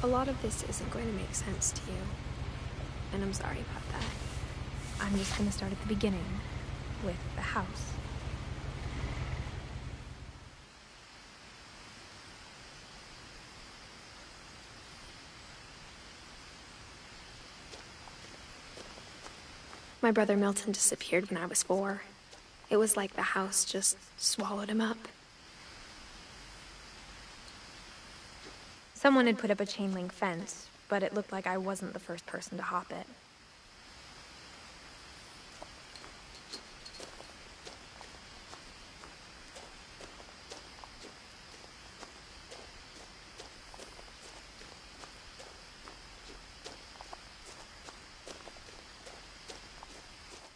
A lot of this isn't going to make sense to you, and I'm sorry about that. I'm just going to start at the beginning, with the house. My brother Milton disappeared when I was 4. It was like the house just swallowed him up. Someone had put up a chain-link fence, but it looked like I wasn't the first person to hop it.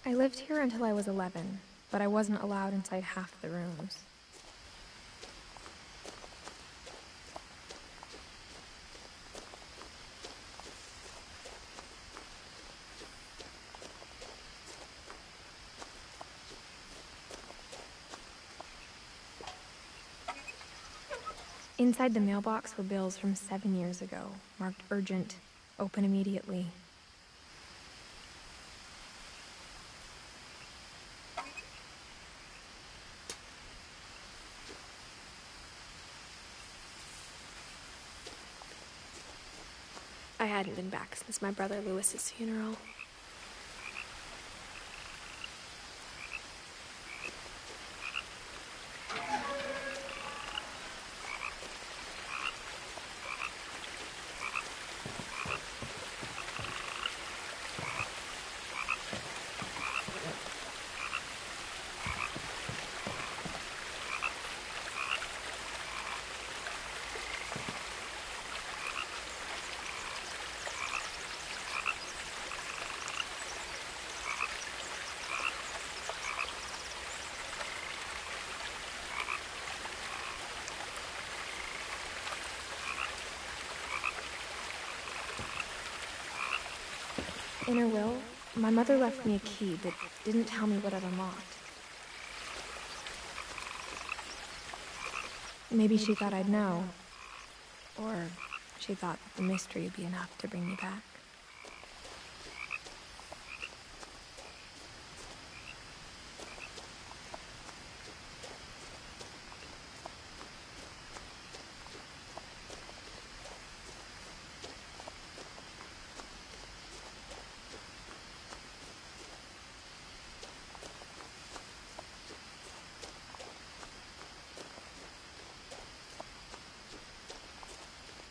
I lived here until I was 11, but I wasn't allowed inside half the rooms. Inside the mailbox were bills from 7 years ago, marked urgent, open immediately. I hadn't been back since my brother Lewis's funeral. In her will, my mother left me a key but didn't tell me what it unlocked. Maybe she thought I'd know. Or she thought the mystery would be enough to bring me back.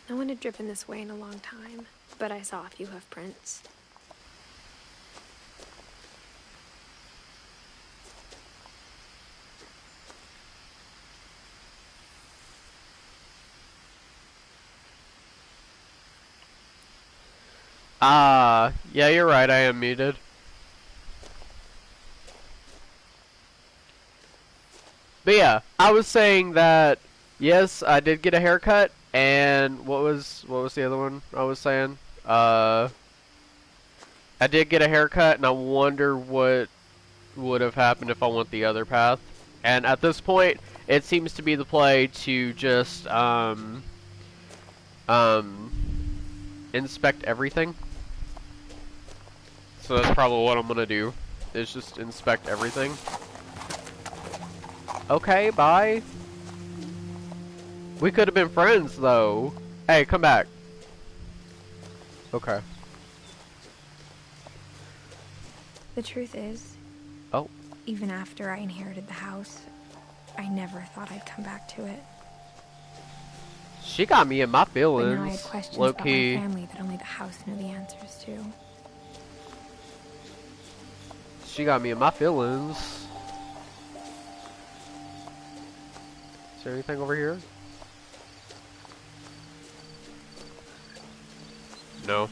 No one had driven this way in a long time, but I saw a few hoof prints. Yeah, you're right, I am muted. But yeah, I was saying that, yes, I did get a haircut, and what was the other one I was saying? I did get a haircut, and I wonder what would have happened if I went the other path. And at this point, it seems to be the play to just, inspect everything. So that's probably what I'm gonna do, is just inspect everything. Okay, bye. We could have been friends, though. Hey, come back. Okay. The truth is, Oh. even after I inherited the house, I never thought I'd come back to it. She got me in my But feelings. now I had questions Low about key. my family that only the house knew the answers to. She got me in my feelings. Is there anything over here? No.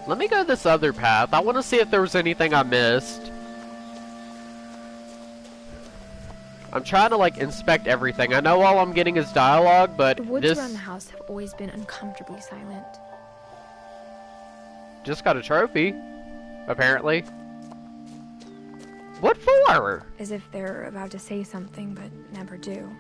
Let me go this other path. I want to see if there was anything I missed. I'm trying to, like, inspect everything. I know all I'm getting is dialogue, but The woods this... around the house have always been uncomfortably silent. Just got a trophy, apparently. What for? As if they're about to say something, but never do.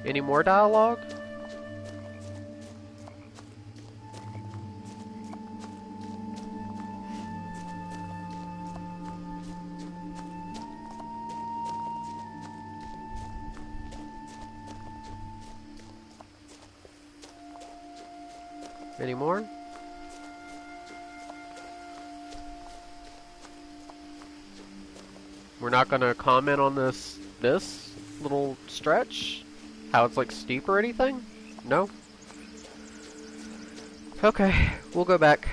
Any more dialogue? Any more? We're not gonna comment on this little stretch? How it's like steep or anything? No? Okay, we'll go back.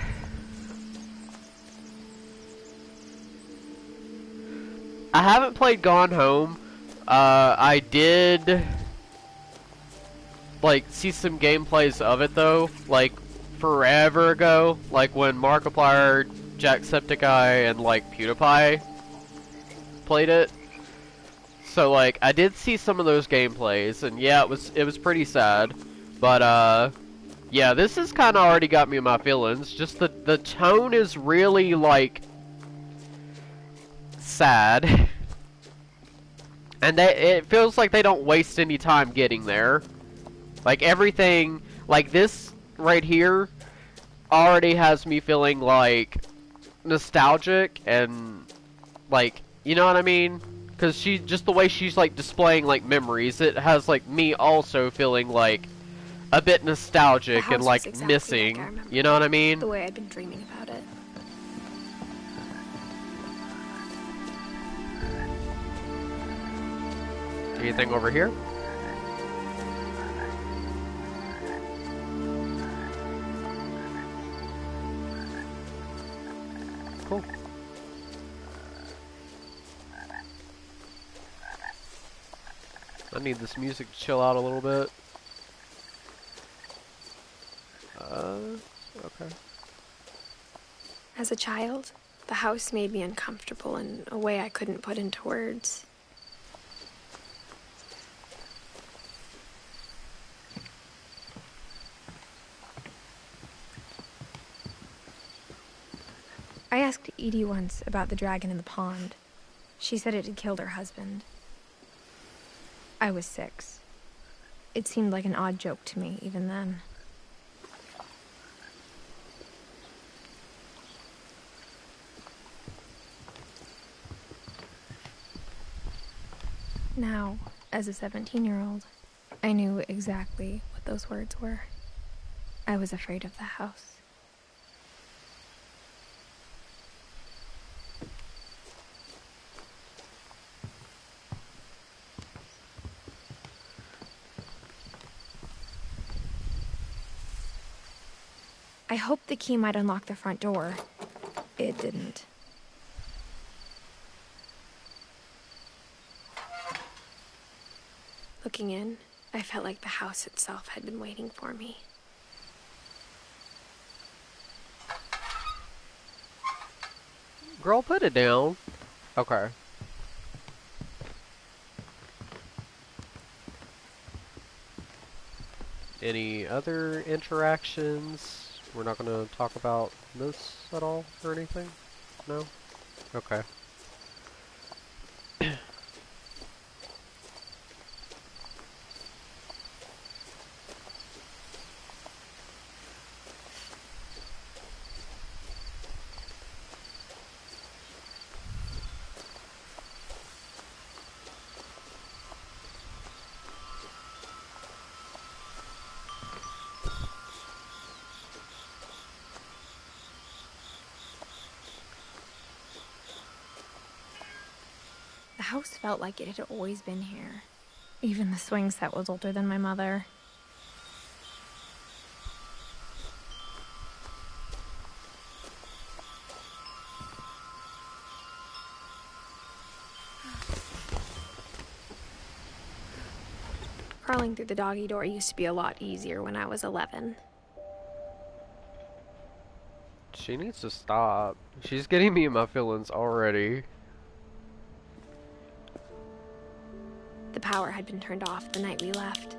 I haven't played Gone Home. I did like see some gameplays of it though, like forever ago, like when Markiplier, Jacksepticeye, and like PewDiePie played it. So like I did see some of those gameplays, and yeah, it was pretty sad. But yeah, this has kind of already got me in my feelings. Just the tone is really like sad, and it feels like they don't waste any time getting there. Like everything, like this right here, already has me feeling like nostalgic and like, you know what I mean? Because she, just the way she's like displaying like memories, it has like me also feeling like a bit nostalgic and like exactly missing. like I remember You know what I mean? the way I'd been dreaming about it. Anything over here? Cool. I need this music to chill out a little bit. Okay. As a child, the house made me uncomfortable in a way I couldn't put into words. I asked Edie once about the dragon in the pond. She said it had killed her husband. I was 6. It seemed like an odd joke to me, even then. Now, as a 17-year-old, I knew exactly what those words were. I was afraid of the house. I hoped the key might unlock the front door. It didn't. Looking in, I felt like the house itself had been waiting for me. Girl, put it down. Okay. Any other interactions? We're not gonna talk about this at all or anything? No? Okay. The house felt like it had always been here. Even the swing set was older than my mother. Crawling through the doggy door used to be a lot easier when I was 11. She needs to stop. She's getting me in my feelings already. The power had been turned off the night we left.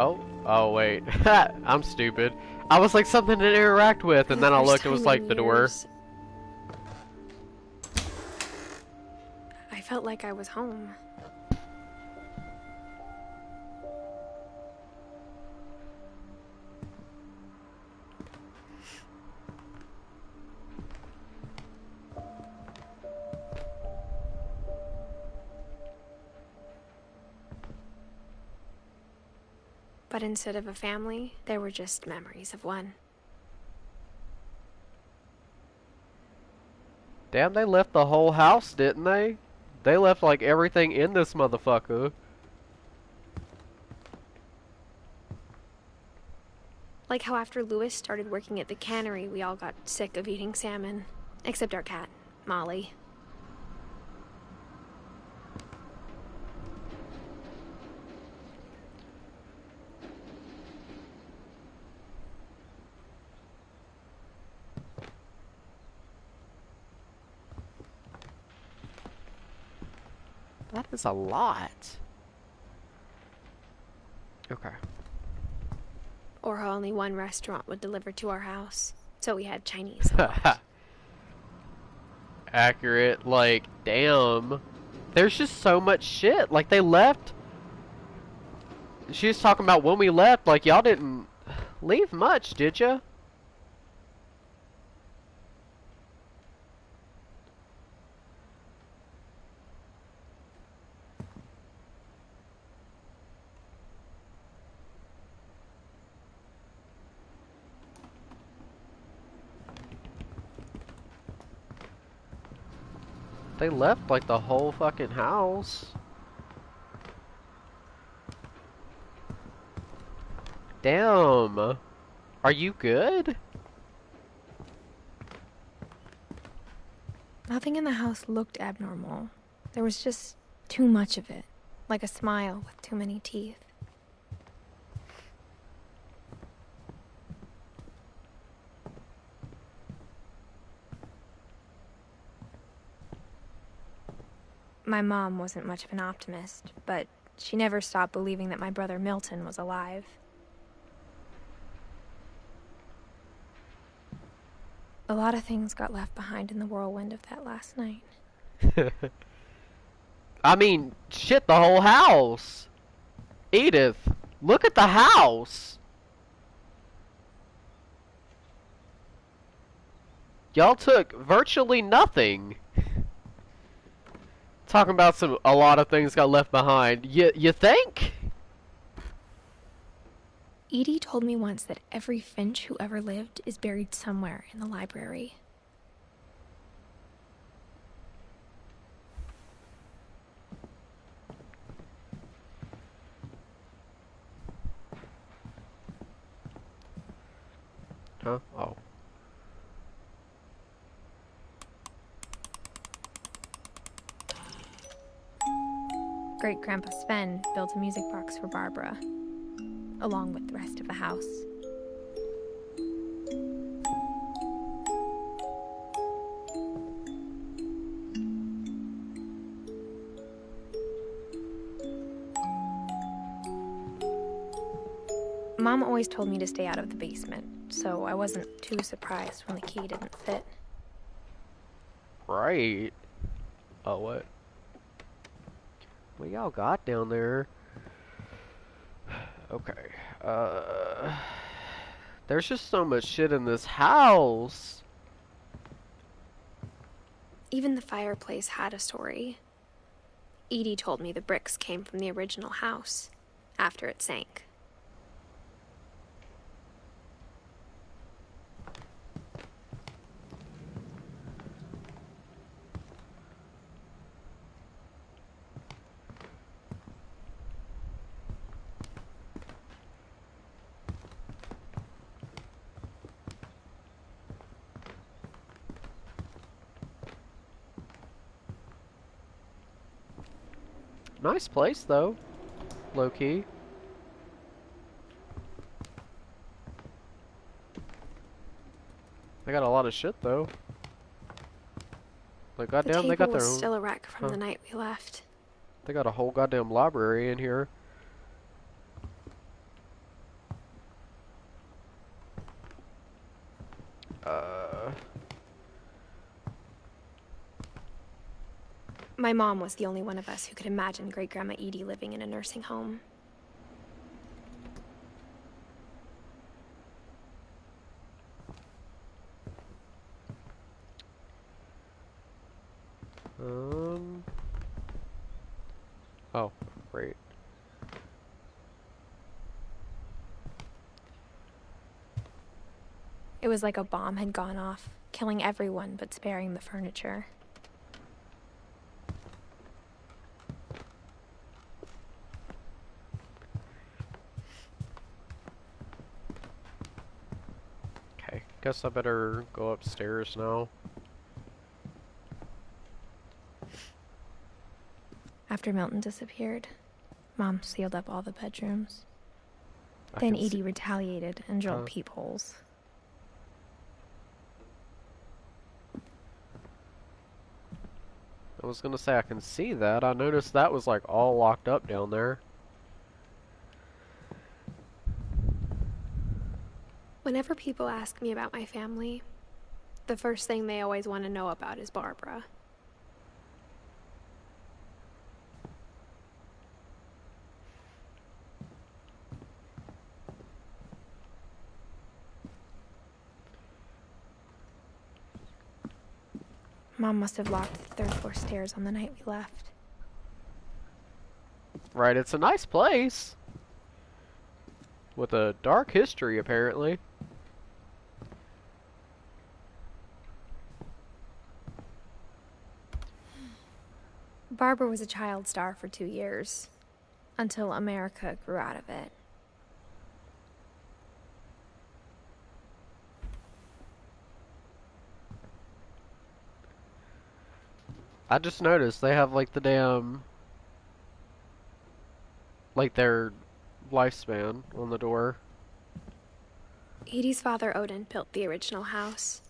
Oh wait. I'm stupid. I was like something to interact with, For and the then I first looked, it was time like in the door. years, I felt like I was home. But instead of a family, there were just memories of one. Damn, they left the whole house, didn't they? They left like everything in this motherfucker. Like how after Lewis started working at the cannery, we all got sick of eating salmon. Except our cat, Molly. That is a lot. Okay. Or how only one restaurant would deliver to our house. So we had Chinese a lot. Accurate. Like, damn. There's just so much shit. Like, they left. She was talking about when we left. Like, y'all didn't leave much, did ya? They left like the whole fucking house. Damn. Are you good? Nothing in the house looked abnormal. There was just too much of it. Like a smile with too many teeth. My mom wasn't much of an optimist, but she never stopped believing that my brother Milton was alive. A lot of things got left behind in the whirlwind of that last night. I mean, shit, the whole house. Edith, look at the house. Y'all took virtually nothing. Talking about a lot of things got left behind. You think? Edie told me once that every Finch who ever lived is buried somewhere in the library. Huh? Oh. Great-Grandpa Sven built a music box for Barbara, along with the rest of the house. Mom always told me to stay out of the basement, so I wasn't too surprised when the key didn't fit. Right. Oh, what? What y'all got down there? Okay. There's just so much shit in this house. Even the fireplace had a story. Edie told me the bricks came from the original house, after it sank. Nice place, though. Low-key. They got a lot of shit, though. Like, goddamn, they got The their table was own... still a wreck from the night we left. They got a whole goddamn library in here. Uh, My mom was the only one of us who could imagine Great-Grandma Edie living in a nursing home. oh, great. It was like a bomb had gone off, killing everyone but sparing the furniture. Okay, guess I better go upstairs now. After Milton disappeared, Mom sealed up all the bedrooms. I Then can Edie retaliated and drilled Huh. peepholes. I was gonna say I can see that. I noticed that was like all locked up down there. Whenever people ask me about my family, the first thing they always want to know about is Barbara. Mom must have locked the third floor stairs on the night we left. Right, it's a nice place. With a dark history, apparently. Barbara was a child star for 2 years, until America grew out of it. I just noticed they have like the damn, like their lifespan on the door. Edie's father, Odin, built the original house.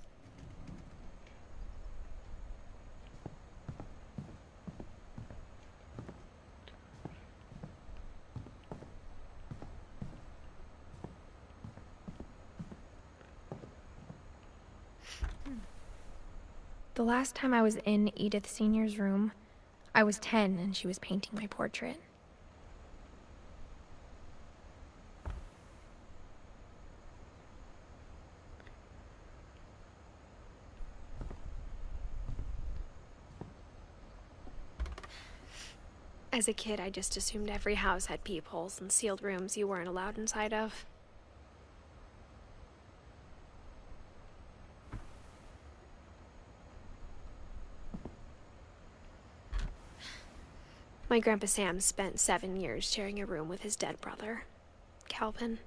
The last time I was in Edith Sr.'s room, I was 10 and she was painting my portrait. As a kid, I just assumed every house had peepholes and sealed rooms you weren't allowed inside of. My Grandpa Sam spent 7 years sharing a room with his dead brother, Calvin.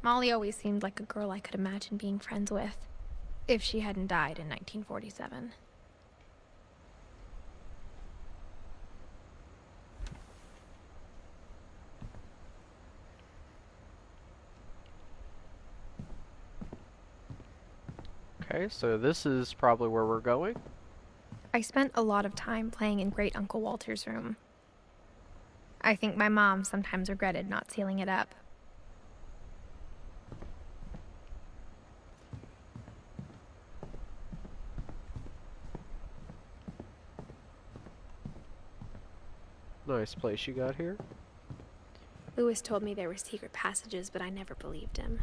Molly always seemed like a girl I could imagine being friends with, if she hadn't died in 1947. Okay, so this is probably where we're going. I spent a lot of time playing in Great Uncle Walter's room. I think my mom sometimes regretted not sealing it up. Nice place you got here. Lewis told me there were secret passages, but I never believed him.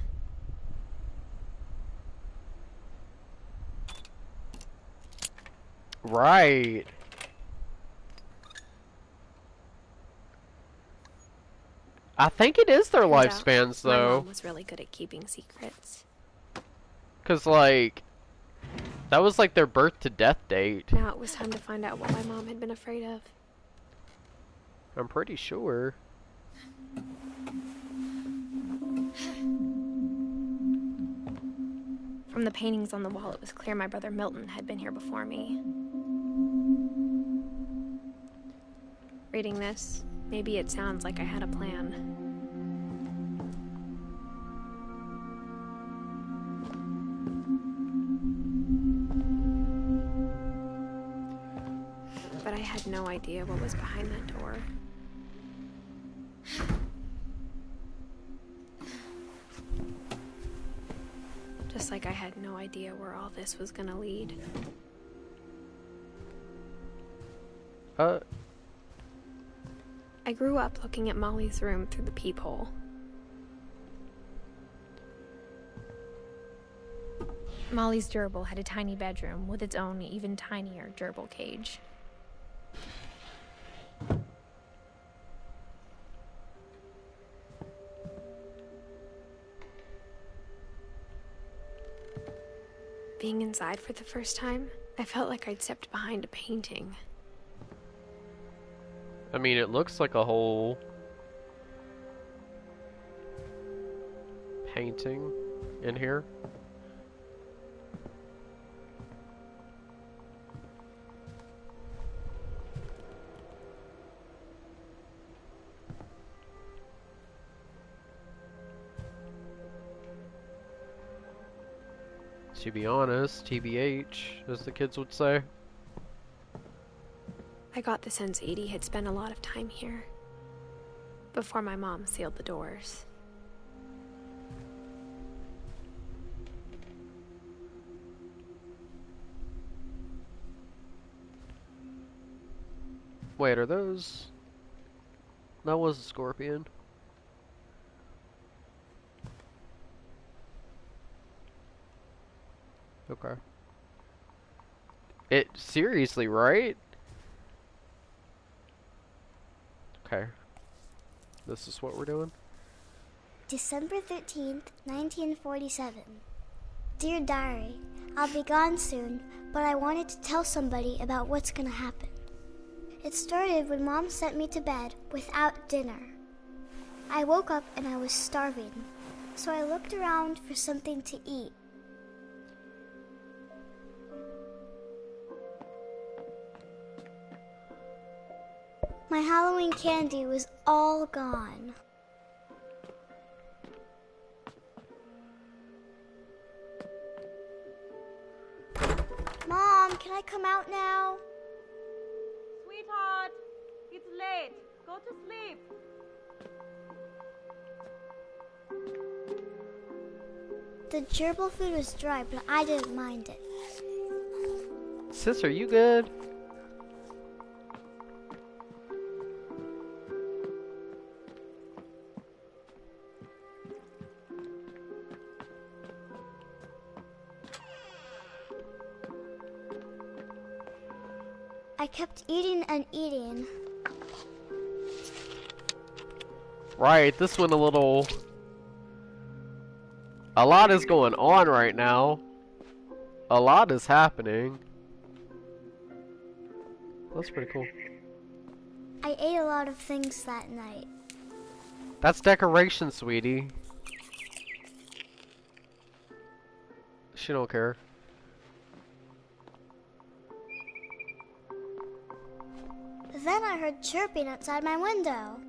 Right. I think it is their Turns out, lifespans, my though. mom was really good at keeping secrets. Because, like, that was like their birth to death date. Now it was time to find out what my mom had been afraid of. I'm pretty sure. From the paintings on the wall, it was clear my brother Milton had been here before me. Reading this, Maybe it sounds like I had a plan. But I had no idea what was behind that door. Just like I had no idea where all this was gonna lead. I grew up looking at Molly's room through the peephole. Molly's gerbil had a tiny bedroom with its own even tinier gerbil cage. Being inside for the first time, I felt like I'd stepped behind a painting. I mean, it looks like a whole painting in here. To be honest, TBH, as the kids would say. I got the sense Edie had spent a lot of time here, before my mom sealed the doors. Wait, are those... That was a scorpion. Okay. It, seriously, right? Okay. This is what we're doing? December 13th, 1947. Dear Diary, I'll be gone soon, but I wanted to tell somebody about what's gonna happen. It started when Mom sent me to bed without dinner. I woke up and I was starving, so I looked around for something to eat. My Halloween candy was all gone. Mom, can I come out now? Sweetheart, it's late. Go to sleep. The gerbil food was dry, but I didn't mind it. Sis, are you good? I kept eating and eating. Right, this one a little... A lot is going on right now. A lot is happening. That's pretty cool. I ate a lot of things that night. That's decoration, sweetie. She don't care. Then I heard chirping outside my window.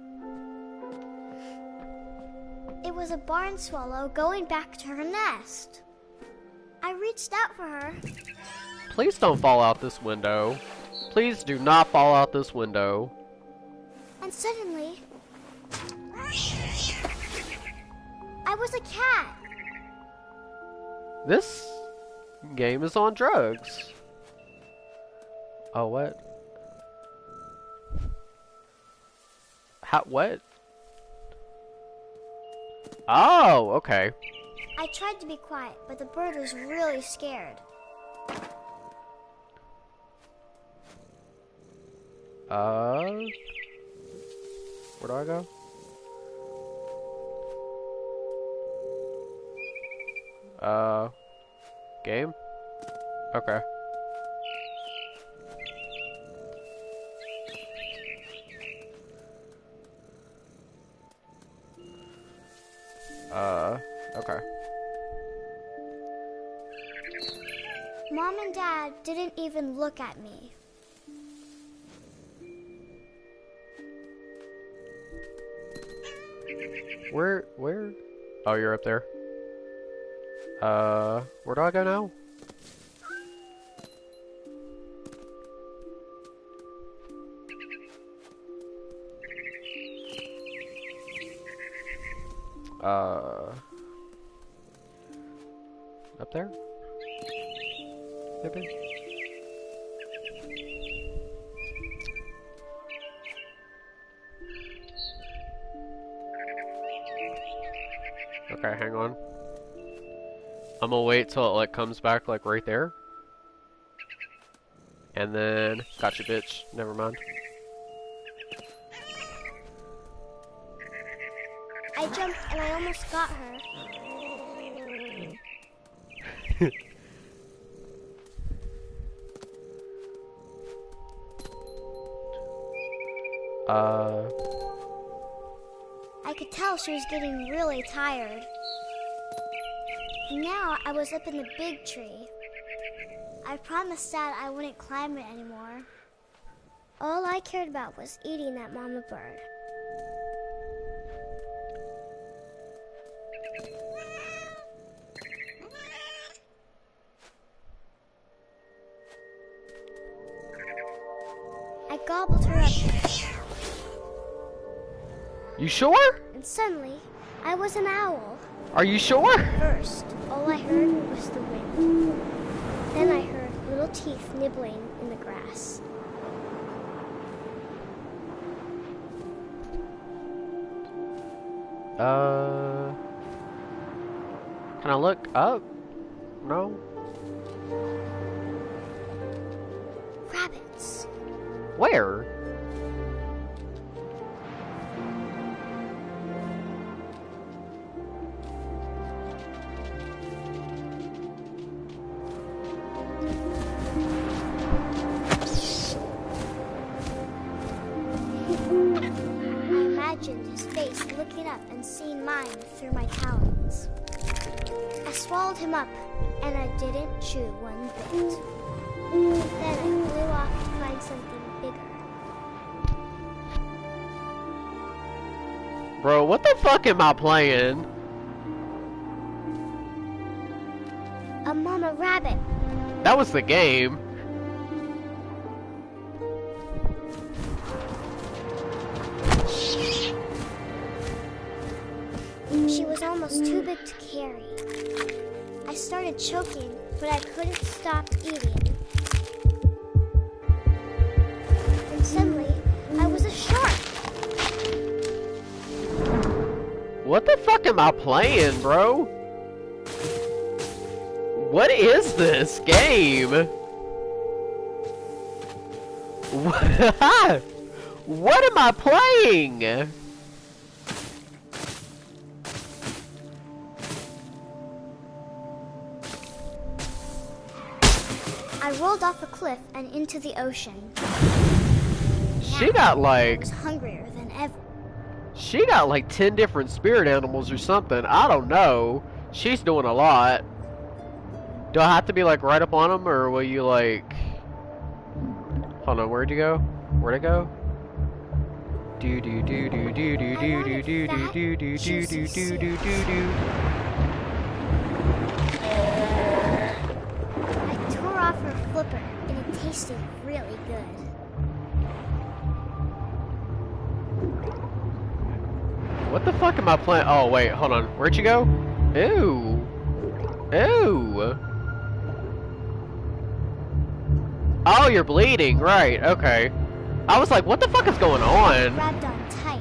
It was a barn swallow going back to her nest. I reached out for her. Please don't fall out this window. Please do not fall out this window. And suddenly, I was a cat. This game is on drugs. Oh, what? How, what? Oh, okay. I tried to be quiet, but the bird was really scared. Where do I go? Game? Okay. Okay. Mom and Dad didn't even look at me. Where? Oh, you're up there. Where do I go now? Up there? Maybe? Okay, hang on. I'm gonna wait till it like comes back like right there. And then gotcha, bitch. Never mind. I jumped and I almost got her. I could tell she was getting really tired. Now I was up in the big tree. I promised Dad I wouldn't climb it anymore. All I cared about was eating that mama bird. I gobbled her up. You sure? And suddenly, I was an owl. Are you sure? First, all I heard was the wind. Then I heard little teeth nibbling in the grass. Can I look up? No? Rabbits. Where? Looking up and seeing mine through my talons. I swallowed him up, and I didn't chew one bit. Then I flew off to find something bigger. Bro, what the fuck am I playing? A mama rabbit. That was the game. She was almost too big to carry. I started choking, but I couldn't stop eating. And suddenly, I was a shark. What the fuck am I playing, bro? What is this game? What am I playing? I rolled off a cliff and into the ocean. She got I like... was hungrier than ever. She got like 10 different spirit animals or something. I don't know. She's doing a lot. Do I have to be like right up on them, or will you like... Hold on, where'd you go? Where'd it go? Do do do do do do do do do do do do do do do do do. I tore off her flipper, and it tasted really good. What the fuck am I playing? Oh wait, hold on. Where'd you go? Ew. Ew. Oh, you're bleeding, right? Okay. I was like, what the fuck is going on? Grabbed on tight.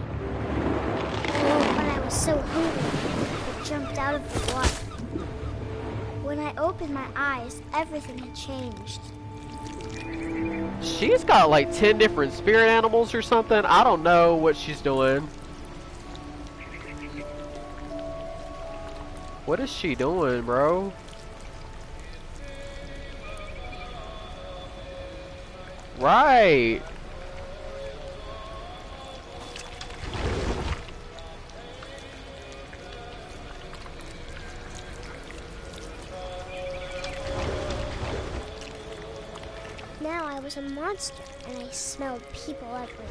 When I was so hungry, I jumped out of the water. When I opened my eyes, everything had changed. She's got like 10 different spirit animals or something. I don't know what she's doing. What is she doing, bro? Right. Now I was a monster, and I smelled people everywhere.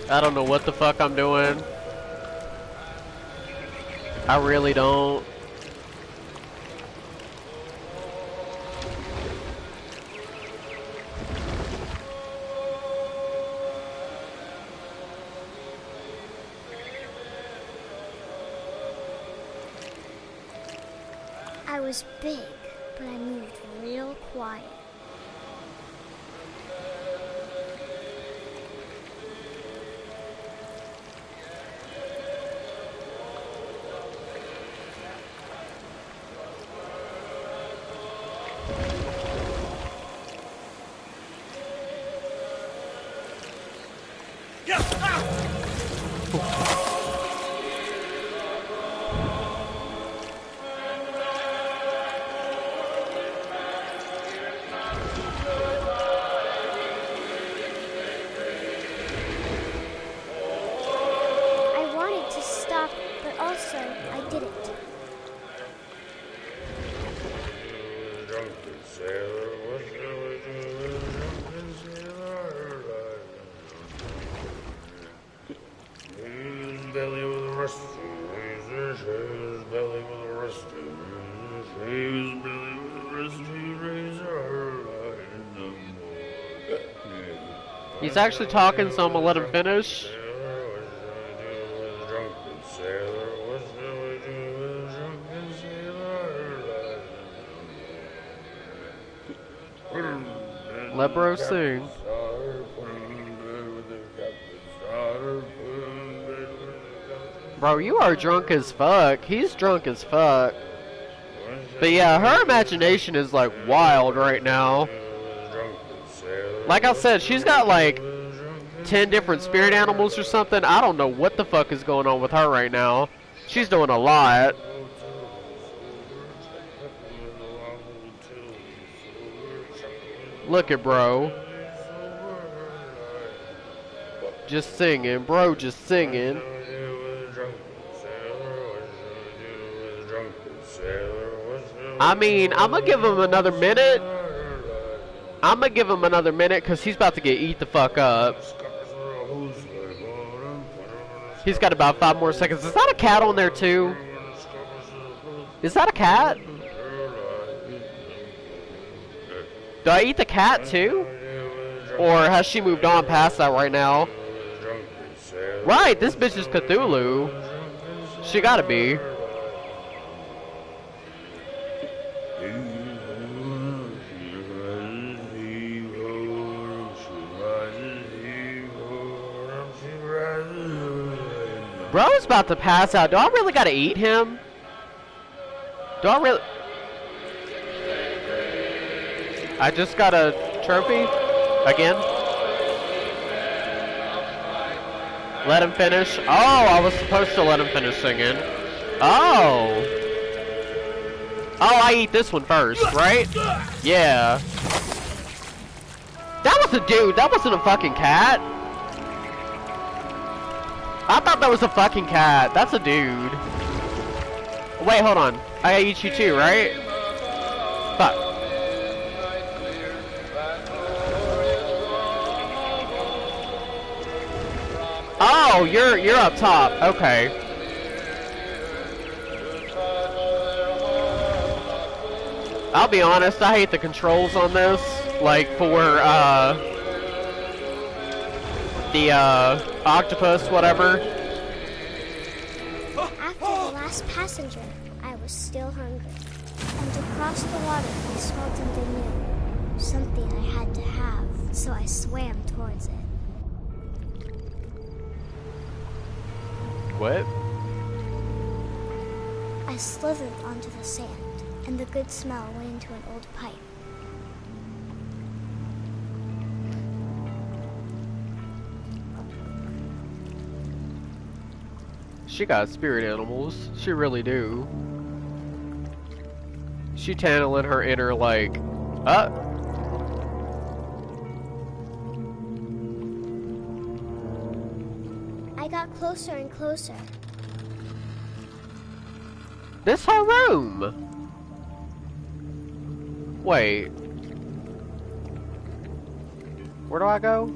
I don't know what the fuck I'm doing. I really don't. I was big, but I moved real quiet. He's actually talking, so I'm gonna let him finish. Let bro sing. Bro, you are drunk as fuck. He's drunk as fuck. But yeah, her imagination is like wild right now. Like I said, she's got like 10 different spirit animals or something. I don't know what the fuck is going on with her right now. She's doing a lot. Look at bro. Just singing, bro, just singing. I mean, I'm gonna give him another minute. I'm gonna give him another minute because he's about to get eat the fuck up. He's got about 5 more seconds. Is that a cat on there too? Is that a cat? Do I eat the cat too? Or has she moved on past that right now? Right, this bitch is Cthulhu. She gotta be. Bro's about to pass out. Do I really gotta eat him? Do I really? I just got a trophy? Again? Let him finish. Oh, I was supposed to let him finish singing. Oh. Oh, I eat this one first, right? Yeah. That was a dude. That wasn't a fucking cat. I thought that was a fucking cat. That's a dude. Wait, hold on. I gotta eat you too, right? Fuck. Oh, you're up top. Okay. I'll be honest, I hate the controls on this. Like for the octopus, whatever. After the last passenger, I was still hungry. And across the water, I smelled something new. Something I had to have, so I swam towards it. What? I slithered onto the sand, and the good smell went into an old pipe. She got spirit animals. She really do. She channeling her inner, like, I got closer and closer. this her room. Wait. Where do I go?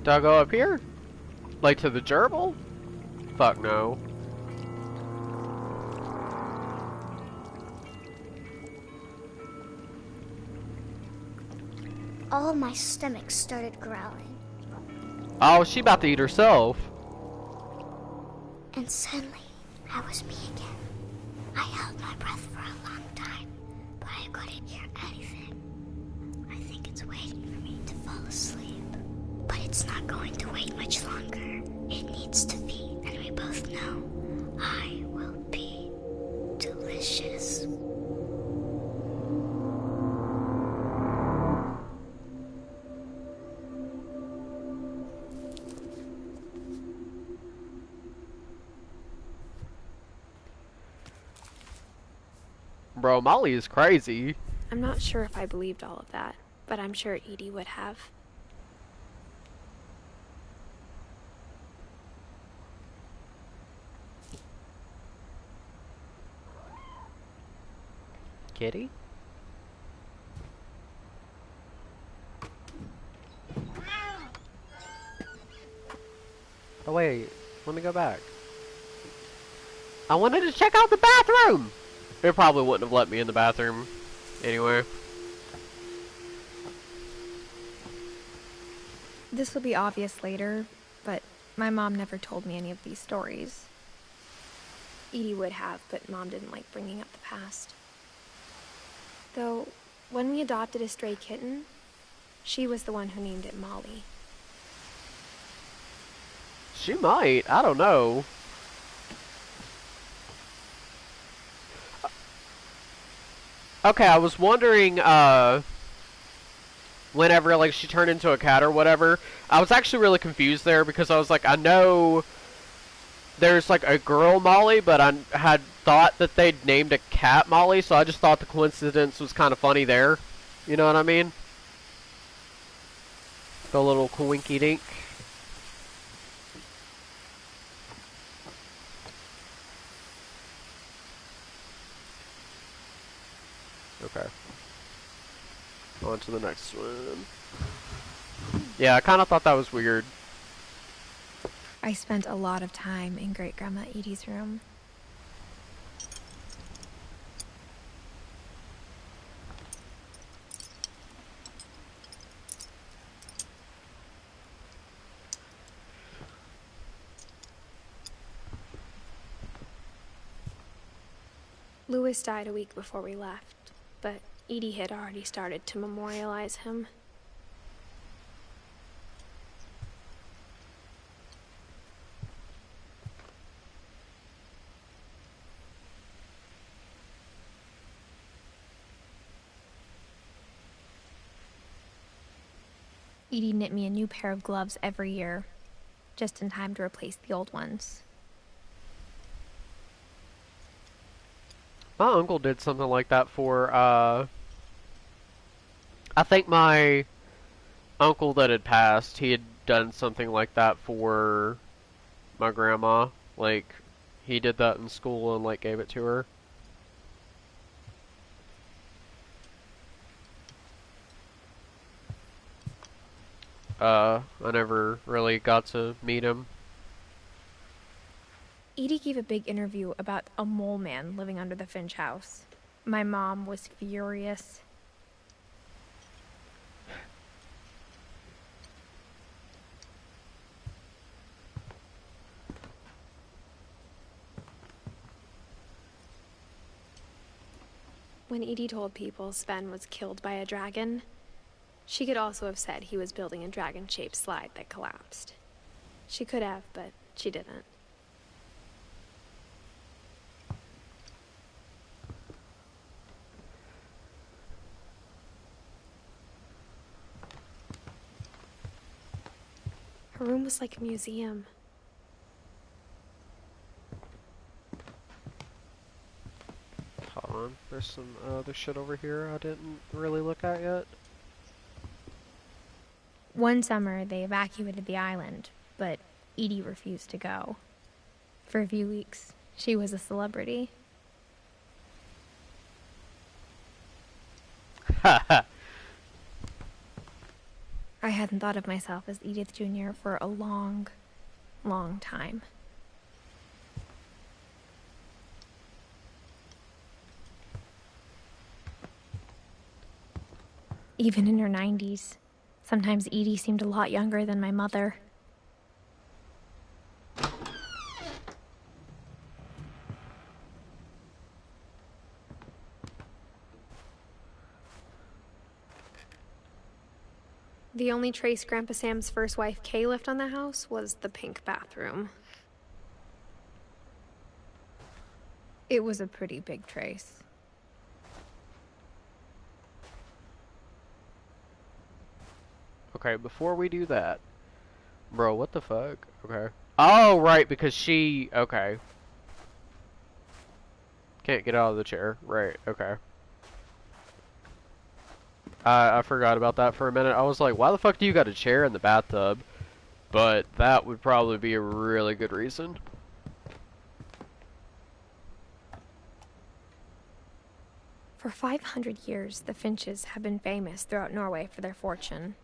Do I go up here? Like to the gerbil? Fuck no. All of my stomach started growling. Oh, she about to eat herself. And suddenly, I was me again. I held my breath for a long time, but I couldn't hear anything. I think it's waiting for me to fall asleep. But it's not going to wait much longer. It needs to feed, and we both know I will be delicious. Bro, Molly is crazy. I'm not sure if I believed all of that, but I'm sure Edie would have. Kitty? Oh wait, let me go back. I wanted to check out the bathroom! It probably wouldn't have let me in the bathroom anyway. This will be obvious later, but my mom never told me any of these stories. Edie would have, but Mom didn't like bringing up the past. Though, when we adopted a stray kitten, she was the one who named it Molly. She might, I don't know. Okay, I was wondering, whenever, like, she turned into a cat or whatever, I was actually really confused there because I was like, I know there's, like, a girl Molly, but I had thought that they'd named a cat Molly, so I just thought the coincidence was kind of funny there. You know what I mean? The little coinky-dink. Okay. On to the next one. Yeah, I kind of thought that was weird. I spent a lot of time in Great-Grandma Edie's room. Louis died a week before we left, but Edie had already started to memorialize him. Edie knit me a new pair of gloves every year, just in time to replace the old ones. My uncle did something like that for, I think my uncle that had passed, he had done something like that for my grandma. Like, he did that in school and, like, gave it to her. I never really got to meet him. Edie gave a big interview about a mole man living under the Finch house. My mom was furious. When Edie told people Sven was killed by a dragon, she could also have said he was building a dragon-shaped slide that collapsed. She could have, but she didn't. Her room was like a museum. Hold on, there's some other shit over here I didn't really look at yet. One summer, they evacuated the island, but Edie refused to go. For a few weeks, she was a celebrity. I I hadn't thought of myself as Edith Jr. for a long, long time. Even in her 90s, sometimes Edie seemed a lot younger than my mother. The only trace Grandpa Sam's first wife, Kay, left on the house was the pink bathroom. It was a pretty big trace. Okay, before we do that... Bro, what the fuck? Okay. Oh, right, because she... Okay. Can't get out of the chair. Right, okay. I forgot about that for a minute. I was like, why the fuck do you got a chair in the bathtub? But that would probably be a really good reason. For 500 years, the Finches have been famous throughout Norway for their fortune.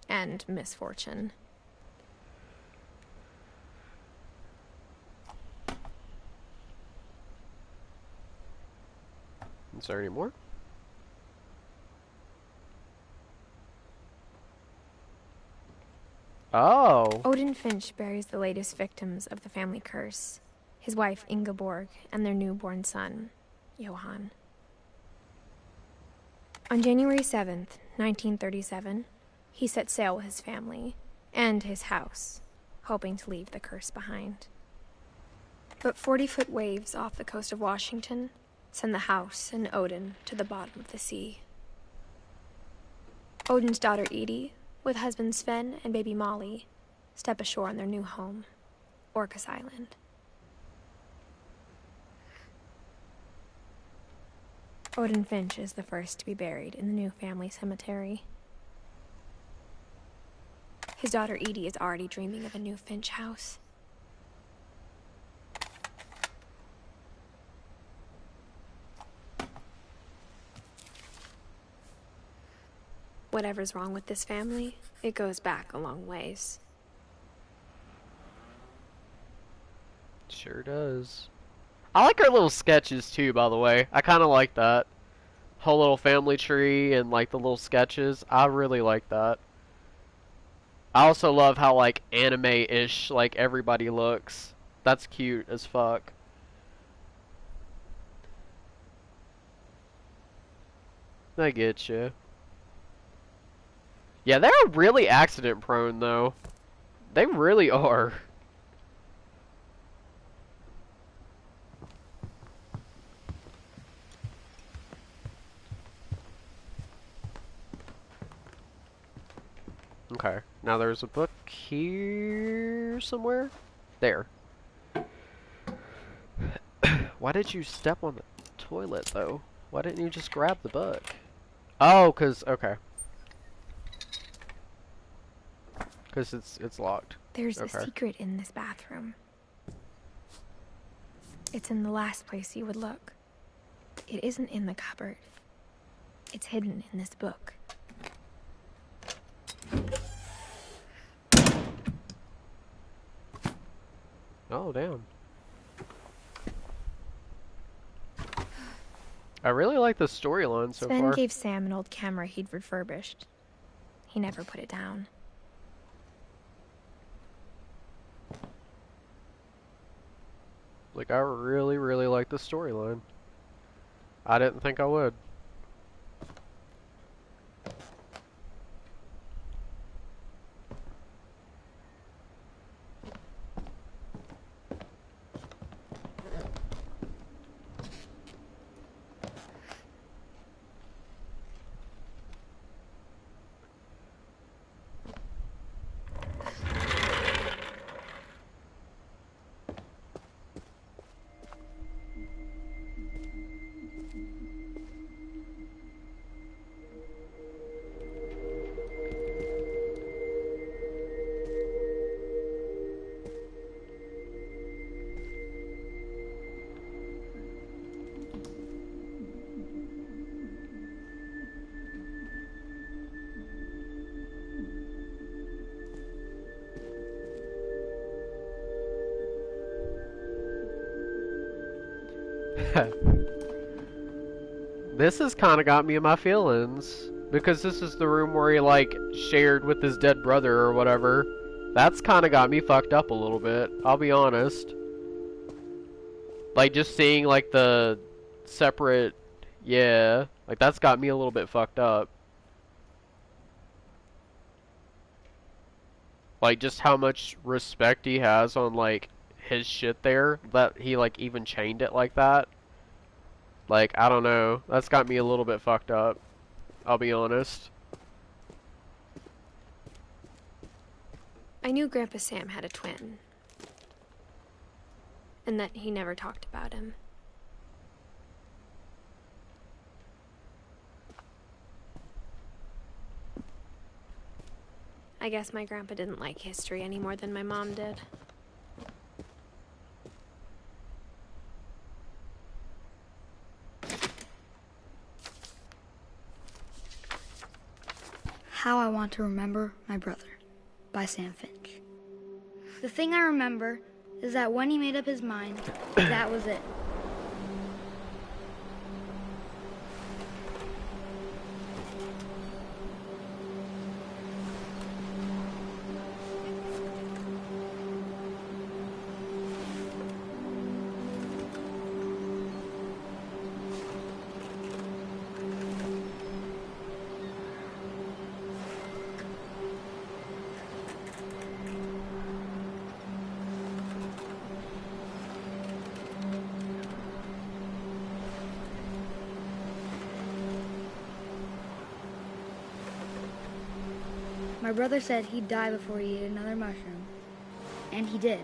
And misfortune. Is there any more? Oh! Odin Finch buries the latest victims of the family curse. His wife, Ingeborg, and their newborn son, Johan. On January 7th, 1937, he set sail with his family and his house, hoping to leave the curse behind. But 40-foot waves off the coast of Washington send the house and Odin to the bottom of the sea. Odin's daughter Edie, with husband Sven and baby Molly, step ashore on their new home, Orcas Island. Odin Finch is the first to be buried in the new family cemetery. His daughter Edie is already dreaming of a new Finch house. Whatever's wrong with this family, it goes back a long ways. Sure does. I like our little sketches too, by the way. I kind of like that. Whole little family tree and like the little sketches. I really like that. I also love how like anime-ish like everybody looks. That's cute as fuck. I get you. Yeah, they're really accident prone though. They really are. Okay, now there's a book here somewhere. There. Why did you step on the toilet though? Why didn't you just grab the book? Oh, okay. Cause it's locked. There's Okay. a secret in this bathroom. It's in the last place you would look. It isn't in the cupboard. It's hidden in this book. Oh, damn. I really like the storyline so Sven far. gave Sam an old camera he'd refurbished. He never put it down. Like, I really, really like the storyline. I didn't think I would. This has kind of got me in my feelings. Because this is the room where he, like, shared with his dead brother or whatever. That's kind of got me fucked up a little bit. I'll be honest. Like, just seeing, like, the separate... Yeah. Like, that's got me a little bit fucked up. Like, just how much respect he has on, like, his shit there. That he, like, even chained it like that. Like, I don't know. That's got me a little bit fucked up. I'll be honest. I knew Grandpa Sam had a twin. And that he never talked about him. I guess my grandpa didn't like history any more than my mom did. How I Want to Remember My Brother by Sam Finch. The thing I remember is that when he made up his mind, that was it. My brother said he'd die before he ate another mushroom. And he did.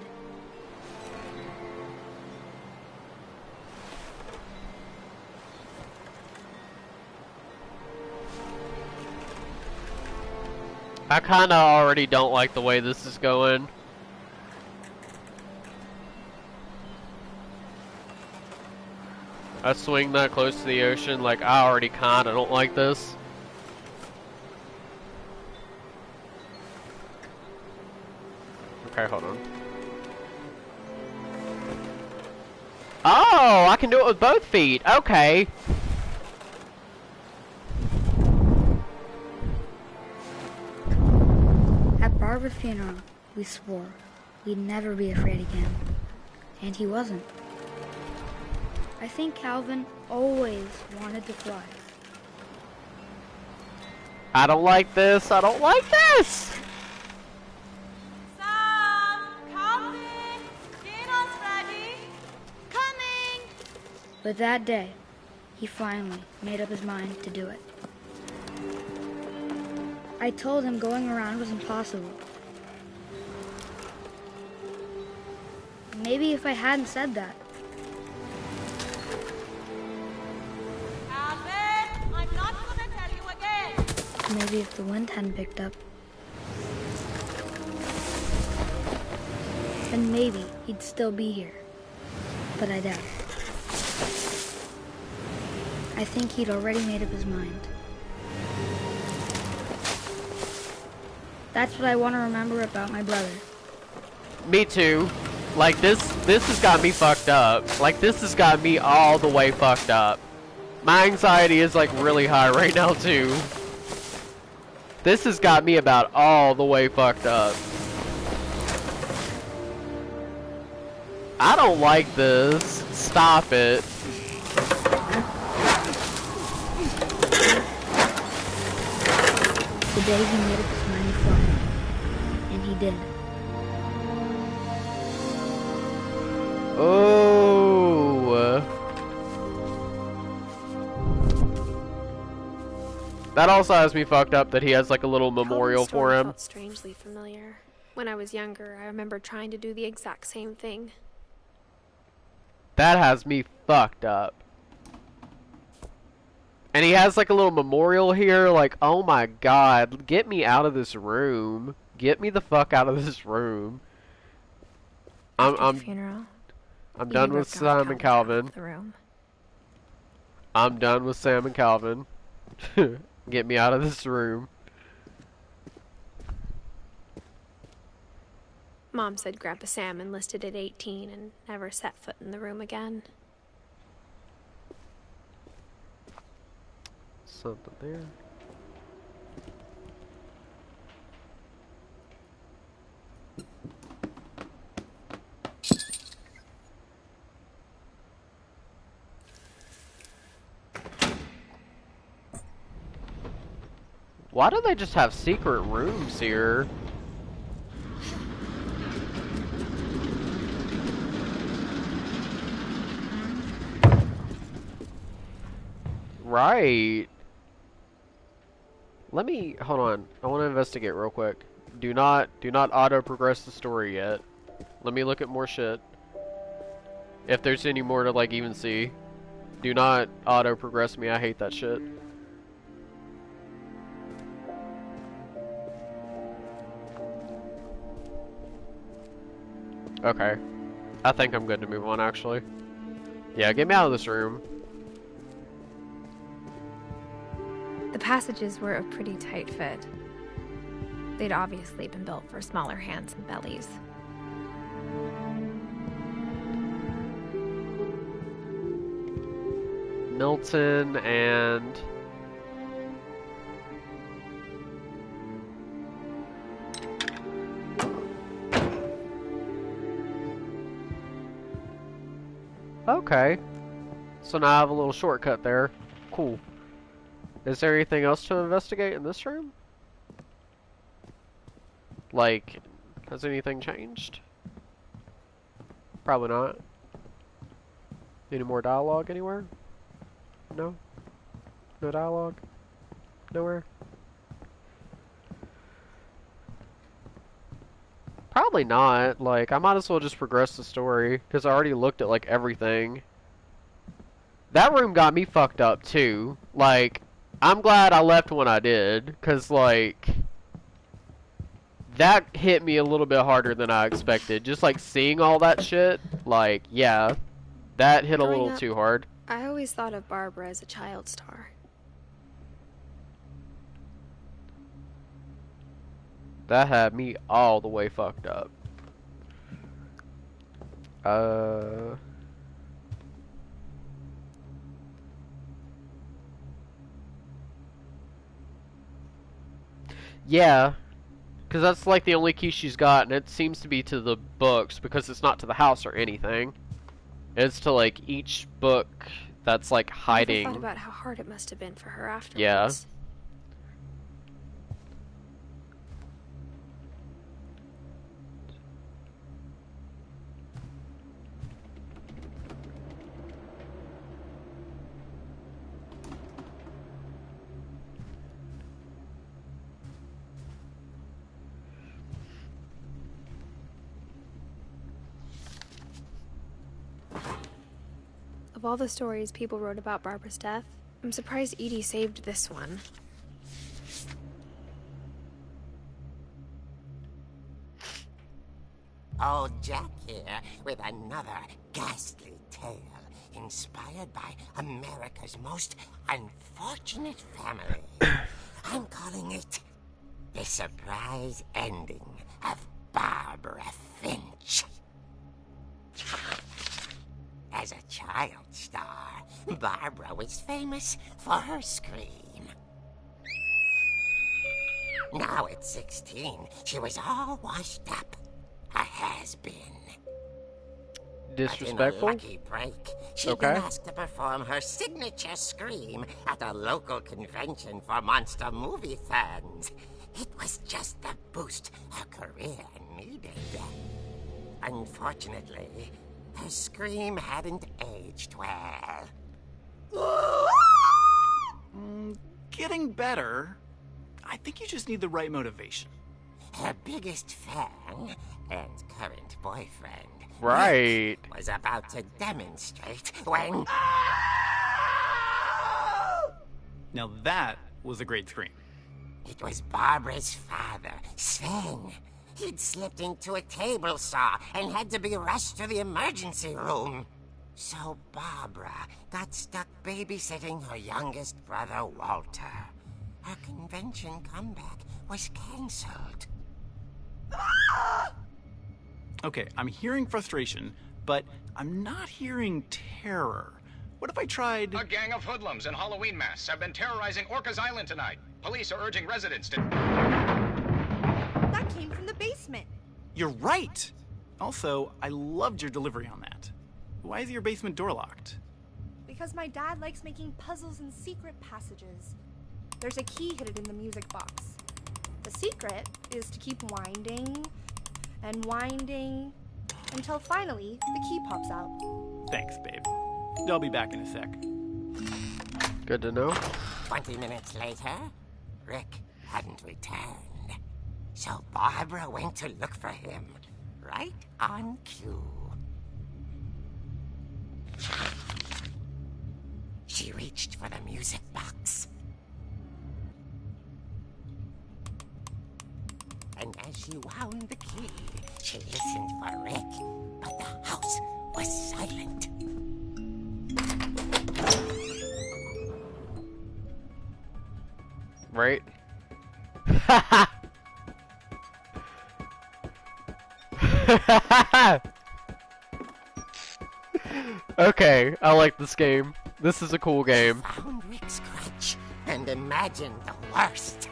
I kinda already don't like the way this is going. I swing that close to the ocean, like, I already kinda don't like this. Okay, hold on. Oh, I can do it with both feet. Okay. At Barbara's funeral, we swore we'd never be afraid again. And he wasn't. I think Calvin always wanted to fly. I don't like this. I don't like this. But that day, he finally made up his mind to do it. I told him going around was impossible. Maybe if I hadn't said that. Alvin, I'm not gonna tell you again. Maybe if the wind hadn't picked up. Then maybe he'd still be here. But I doubt it. I think he'd already made up his mind. That's what I want to remember about my brother. Me too. Like, this has got me fucked up. Like, this has got me all the way fucked up. My anxiety is, like, really high right now, too. This has got me about all the way fucked up. I don't like this. Stop it. The day he made up his mind to fly. And he did. Oh. That also has me fucked up that he has like a little memorial Calvin's for story him. felt strangely familiar. When I was younger, I remember trying to do the exact same thing. That has me fucked up. And he has like a little memorial here, like, oh my god, get me out of this room. Get me the fuck out of this room. After the funeral, I'm Edie done with ripped out Sam and Calvin. of the room. I'm done with Sam and Calvin. Get me out of this room. Mom said Grandpa Sam enlisted at 18 and never set foot in the room again. something there. Why do they just have secret rooms here? Right. Let me hold on. I want to investigate real quick. Do not auto progress the story yet. Let me look at more shit. If there's any more to like even see. Do not auto progress me. I hate that shit. Okay. I think I'm good to move on actually. Yeah, get me out of this room. The passages were a pretty tight fit. They'd obviously been built for smaller hands and bellies. Milton and... Okay. So now I have a little shortcut there. Cool. Is there anything else to investigate in this room? Like, has anything changed? Probably not. Any more dialogue anywhere? No? No dialogue? Nowhere? Probably not. Like, I might as well just progress the story, because I already looked at, like, everything. That room got me fucked up, too. Like, I'm glad I left when I did, because, like, that hit me a little bit harder than I expected. Just, like, seeing all that shit, like, yeah, that hit a little too hard. I always thought of Barbara as a child star. That had me all the way fucked up. Yeah, because that's like the only key she's got, and it seems to be to the books, because it's not to the house or anything. It's to like each book that's like hiding. I thought about how hard it must have been for her afterwards. Yeah. Of all the stories people wrote about Barbara's death, I'm surprised Edie saved this one. Old Jack here with another ghastly tale inspired by America's most unfortunate family. I'm calling it The Surprise Ending of Barbara Finch. As a child star, Barbara was famous for her scream. Now at 16, she was all washed up. A has-been. Disrespectful? But in a lucky break, she'd been asked to perform her signature scream at a local convention for monster movie fans. It was just the boost her career needed. Unfortunately, her scream hadn't aged well. Getting better. I think you just need the right motivation. Her biggest fan and current boyfriend, right, was about to demonstrate when... Now that was a great scream. It was Barbara's father, Sven. He'd slipped into a table saw and had to be rushed to the emergency room. So Barbara got stuck babysitting her youngest brother, Walter. Her convention comeback was cancelled. Okay, I'm hearing frustration, but I'm not hearing terror. What if I tried... A gang of hoodlums in Halloween masks have been terrorizing Orcas Island tonight. Police are urging residents to... That came from the basement. You're right! Also, I loved your delivery on that. Why is your basement door locked? Because my dad likes making puzzles and secret passages. There's a key hidden in the music box. The secret is to keep winding and winding until finally the key pops out. Thanks, babe. I'll be back in a sec. Good to know. 20 minutes later, Rick hadn't returned. So Barbara went to look for him, right on cue. She reached for the music box. And as she wound the key, she listened for Rick, but the house was silent. Right? Okay, I like this game. This is a cool game. Found Rick's crutch and imagined the worst.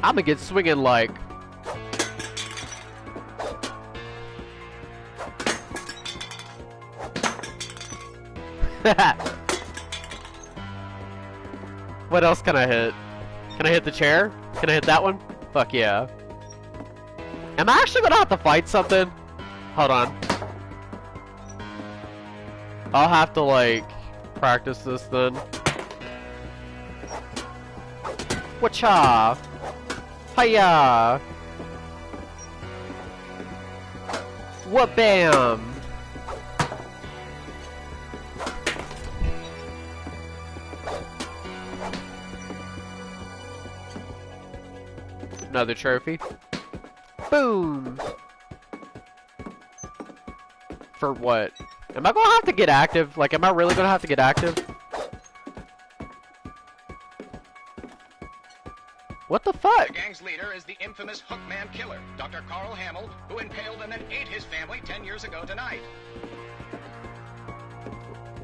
I'ma get swinging like. What else can I hit? Can I hit the chair? Can I hit that one? Fuck yeah. Am I actually gonna have to fight something? Hold on. I'll have to, like, practice this then. Whatcha? Hiya! What bam? Another trophy. Boom! For what? Am I gonna have to get active? Like, am I really gonna have to get active? What the fuck? The gang's leader is the infamous Hookman Killer, Dr. Carl Hamill, who impaled and then ate his family 10 years ago tonight.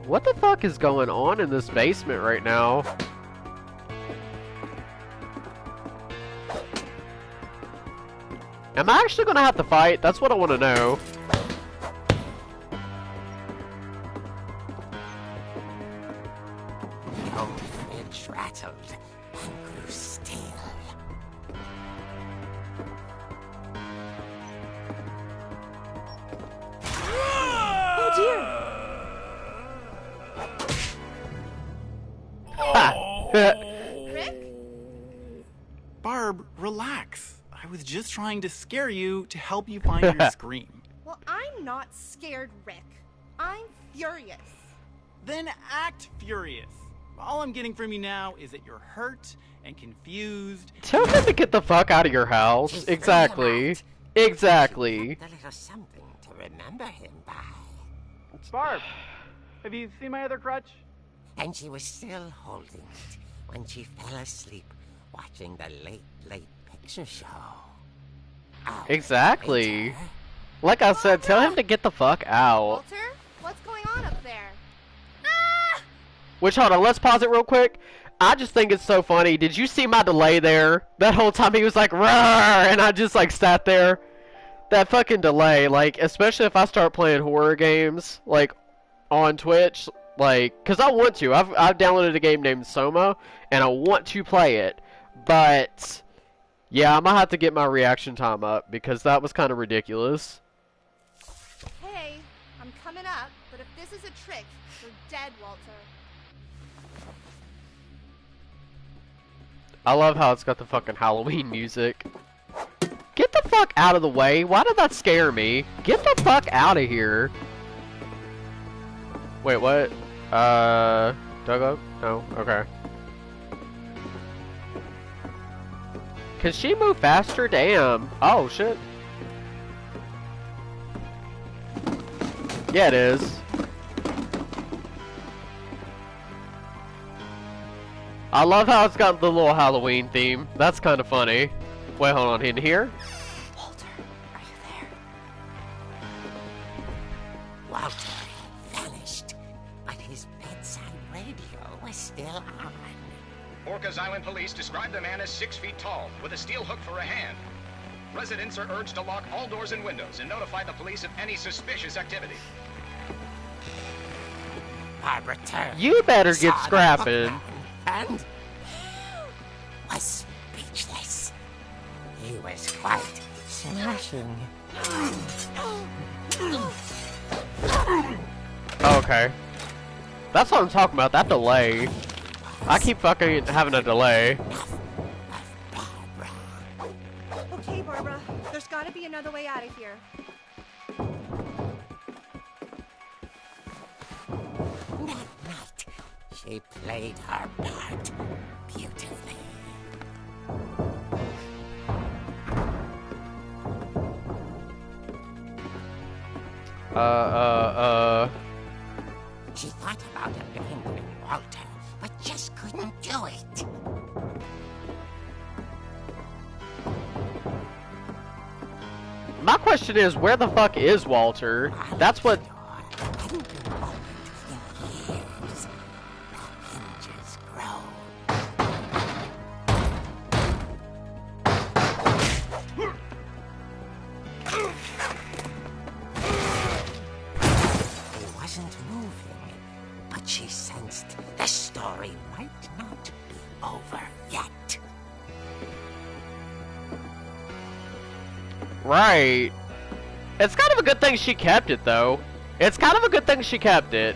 What the fuck is going on in this basement right now? Am I actually gonna have to fight? That's what I want to know. The old fridge rattled and grew still. Oh dear! Rick? Barb, relax. I was just trying to scare you to help you find your scream. Well, I'm not scared, Rick. I'm furious. Then act furious. All I'm getting from you now is that you're hurt and confused. Tell him to get the fuck out of your house. Just Exactly. bring him out. Exactly. She kept a little something to remember him by. Barb, have you seen my other crutch? And she was still holding it when she fell asleep watching the late picture show. Hours Exactly. later, Like I said, tell him to get the fuck out. Walter, what's going on up there? Which, hold on, let's pause it real quick. I just think it's so funny. Did you see my delay there? That whole time he was like, "Roar," and I just like sat there. That fucking delay, like, especially if I start playing horror games, like, on Twitch, like, because I want to. I've downloaded a game named Soma, and I want to play it. But, yeah, I'm gonna have to get my reaction time up, because that was kind of ridiculous. Hey, I'm coming up, but if this is a trick, you're dead, Walter. I love how it's got the fucking Halloween music. Get the fuck out of the way. Why did that scare me? Get the fuck out of here. Wait, what? Doug? No? Okay. Can she move faster? Damn. Oh, shit. Yeah, it is. I love how it's got the little Halloween theme. That's kind of funny. Wait, hold on. In here? Walter, are you there? Walter had vanished, but his bedside radio was still on. Orcas Island police describe the man as 6 feet tall, with a steel hook for a hand. Residents are urged to lock all doors and windows and notify the police of any suspicious activity. Barbara turned. You better get saw the scrapping. hookman, and was speechless. He was quite smashing. Okay. That's what I'm talking about, that delay. I keep fucking having a delay. Okay, Barbara. There's gotta be another way out of here. That night, she played her part beautifully. She thought about abandoning Walter, but just couldn't do it. My question is, where the fuck is Walter? That's what... Hadn't been opened in years. The hinges grow. He wasn't moving, but she sensed the story might not be over yet. Right. It's kind of a good thing she kept it, though. It's kind of a good thing she kept it.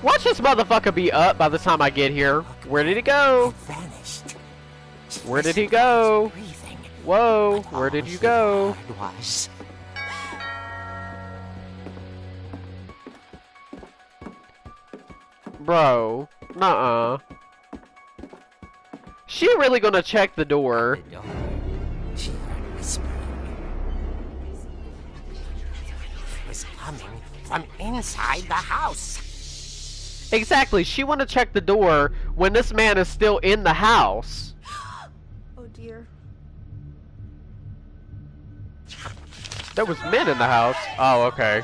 Watch this motherfucker be up by the time I get here. Where did he go? Vanished. Where did he go? Breathing, Whoa, but where did all you she go? heard was, Bro. Nuh-uh. She really gonna check the door? the door. She heard whispering. It was coming from inside the house. Exactly, she wanna check the door when this man is still in the house. Oh dear. There was men in the house. Oh, okay.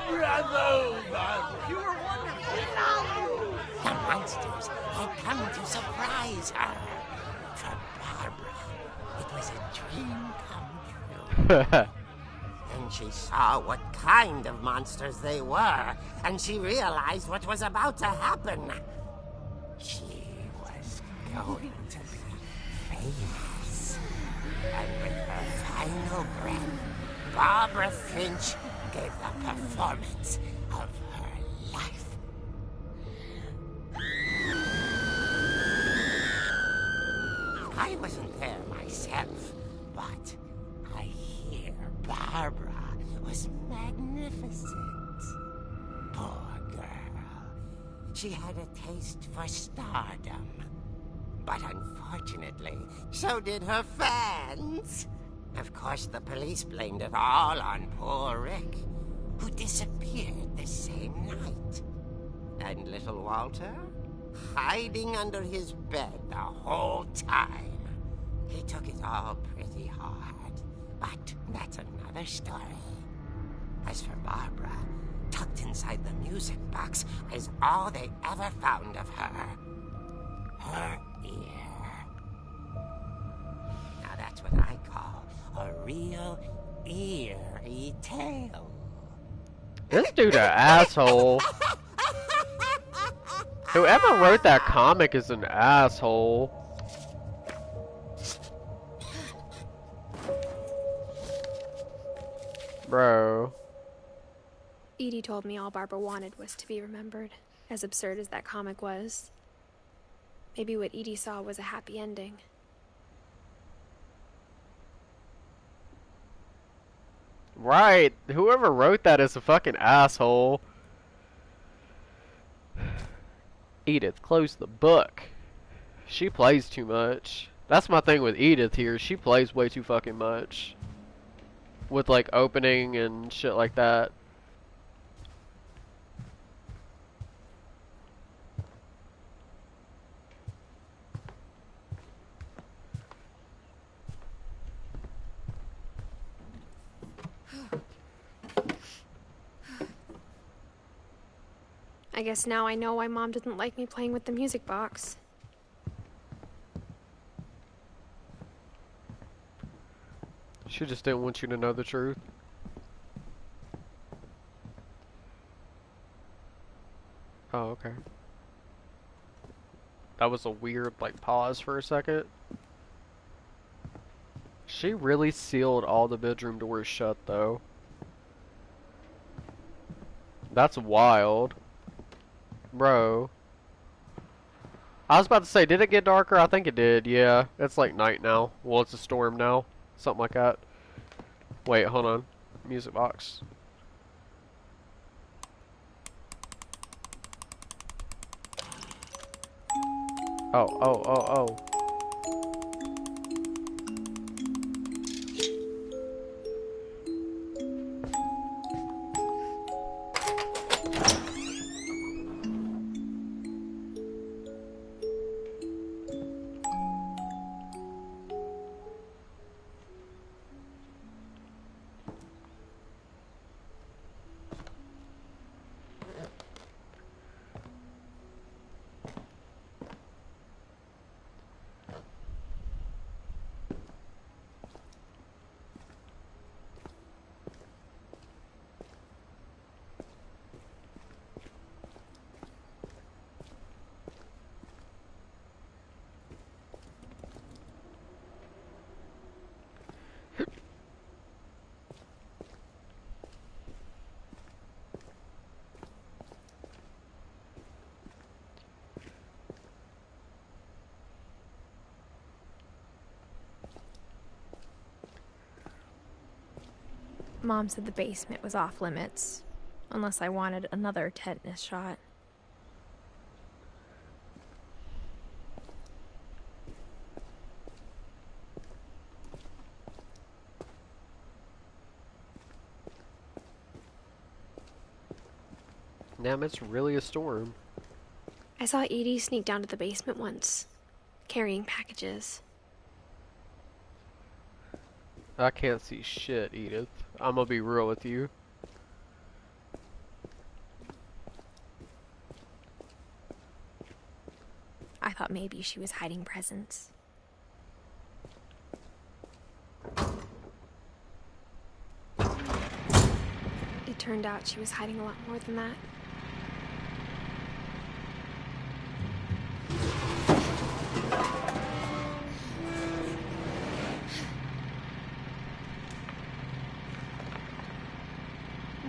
The monsters had come to surprise her. For Barbara, it was a dream come true. Then she saw what kind of monsters they were, and she realized what was about to happen. She was going to be famous. And with her final breath, Barbara Finch gave the performance of her life. I wasn't there myself, but I hear Barbara was magnificent. Poor girl. She had a taste for stardom. But unfortunately, so did her fans. Of course, the police blamed it all on poor Rick, who disappeared the same night. And little Walter? Hiding under his bed the whole time. He took it all pretty hard, but that's another story. As for Barbara, tucked inside the music box is all they ever found of her. Her ear. Now that's what I call a real eerie tale. This dude an asshole. Whoever wrote that comic is an asshole. Bro. Edie told me all Barbara wanted was to be remembered, as absurd as that comic was. Maybe what Edie saw was a happy ending. Right. Whoever wrote that is a fucking asshole. Edith, close the book. She plays too much. That's my thing with Edith here. She plays way too fucking much. With like opening and shit like that. I guess now I know why Mom didn't like me playing with the music box. She just didn't want you to know the truth. Oh, okay. That was a weird, like, pause for a second. She really sealed all the bedroom doors shut, though. That's wild. Bro. I was about to say, did it get darker? I think it did, yeah. It's like night now. Well, it's a storm now. Something like that. Wait, hold on. Music box. Oh. Mom said the basement was off limits, unless I wanted another tetanus shot. Damn, it's really a storm. I saw Edie sneak down to the basement once, carrying packages. I can't see shit, Edith. I'm gonna be real with you. I thought maybe she was hiding presents. It turned out she was hiding a lot more than that.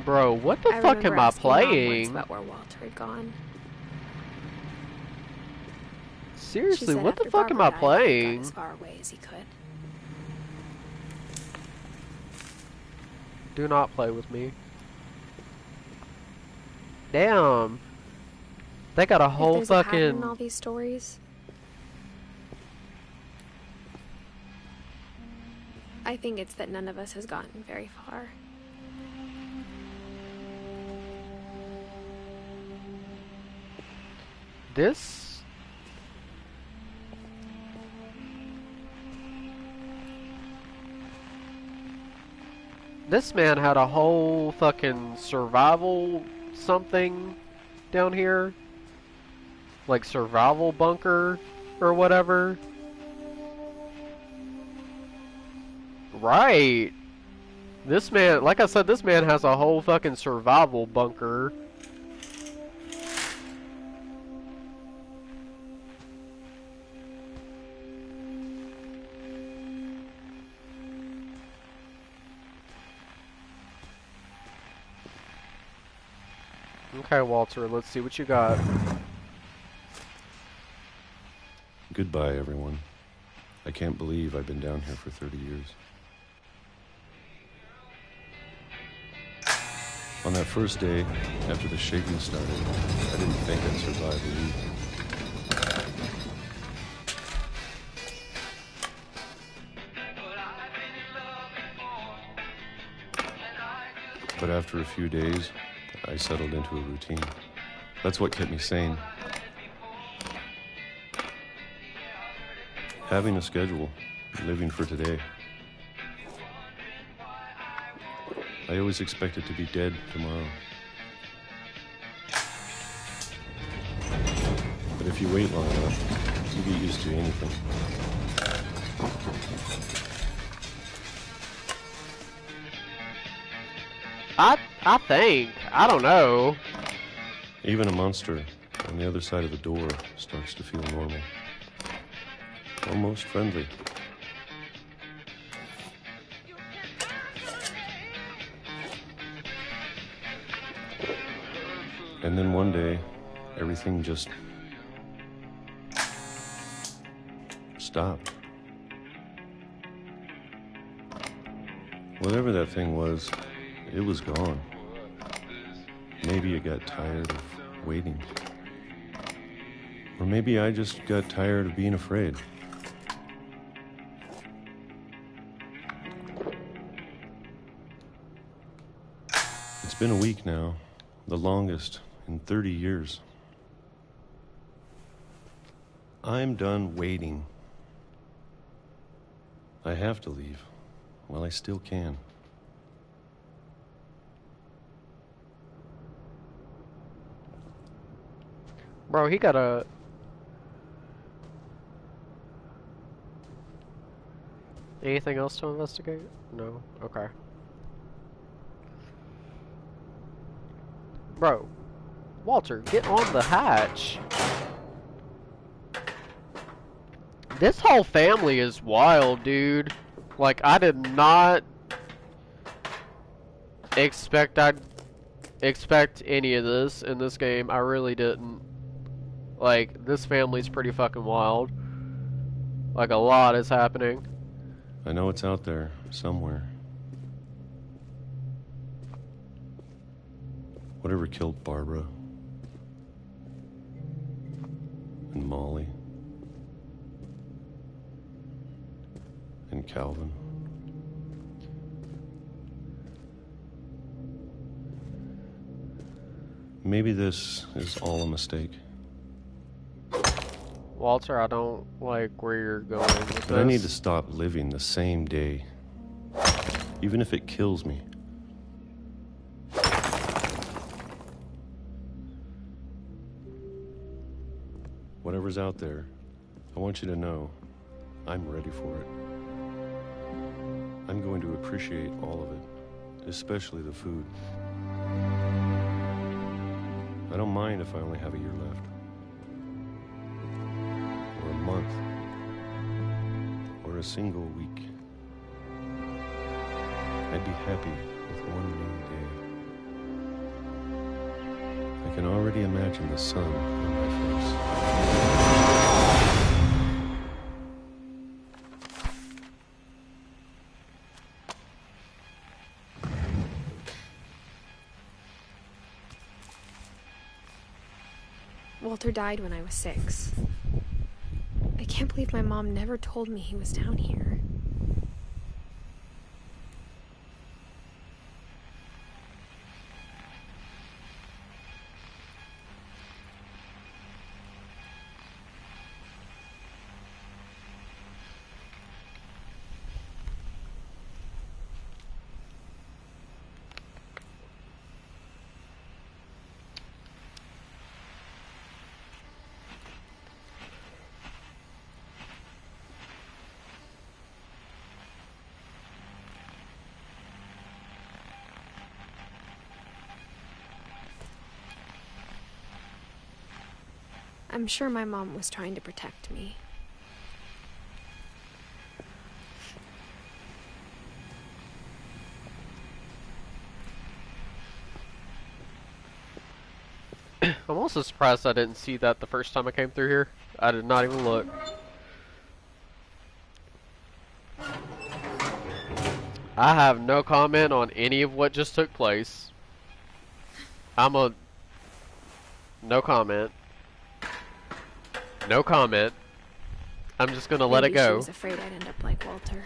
Bro, what the fuck am I playing? About where Walter had gone. Seriously, what the fuck am I playing? He got as far away as he could. Do not play with me. Damn. They got a whole If there's fucking... a pattern in all these stories, I think it's that none of us has gotten very far. This man had a whole fucking survival something down here. Like survival bunker or whatever. Right. This man, like I said, this man has a whole fucking survival bunker. Okay, Walter, let's see what you got. Goodbye, everyone. I can't believe I've been down here for 30 years. On that first day, after the shaking started, I didn't think I'd survive a week. But after a few days, I settled into a routine. That's what kept me sane. Having a schedule, living for today. I always expected to be dead tomorrow. But if you wait long enough, you get used to anything. I think. I don't know. Even a monster on the other side of the door starts to feel normal. Almost friendly. And then one day, everything just stopped. Whatever that thing was, it was gone. Maybe it got tired of waiting. Or maybe I just got tired of being afraid. It's been a week now, the longest in 30 years. I'm done waiting. I have to leave while I still can. Bro, he got a... Anything else to investigate? No? Okay. Bro, Walter, get on the hatch. This whole family is wild, dude. Like, I did not expect any of this in this game. I really didn't. Like, this family's pretty fucking wild. Like, a lot is happening. I know it's out there somewhere. Whatever killed Barbara and Molly and Calvin. Maybe this is all a mistake. Walter, I don't like where you're going with this. But I need to stop living the same day, even if it kills me. Whatever's out there, I want you to know I'm ready for it. I'm going to appreciate all of it, especially the food. I don't mind if I only have a year left. Or a month. Or a single week. I'd be happy with one new day. I can already imagine the sun on my face. Walter died when I was 6. I can't believe my mom never told me he was down here. I'm sure my mom was trying to protect me. I'm also surprised I didn't see that the first time I came through here. I did not even look. I have no comment on any of what just took place. No comment. No comment. I'm just gonna let it go. She was afraid I'd end up like Walter.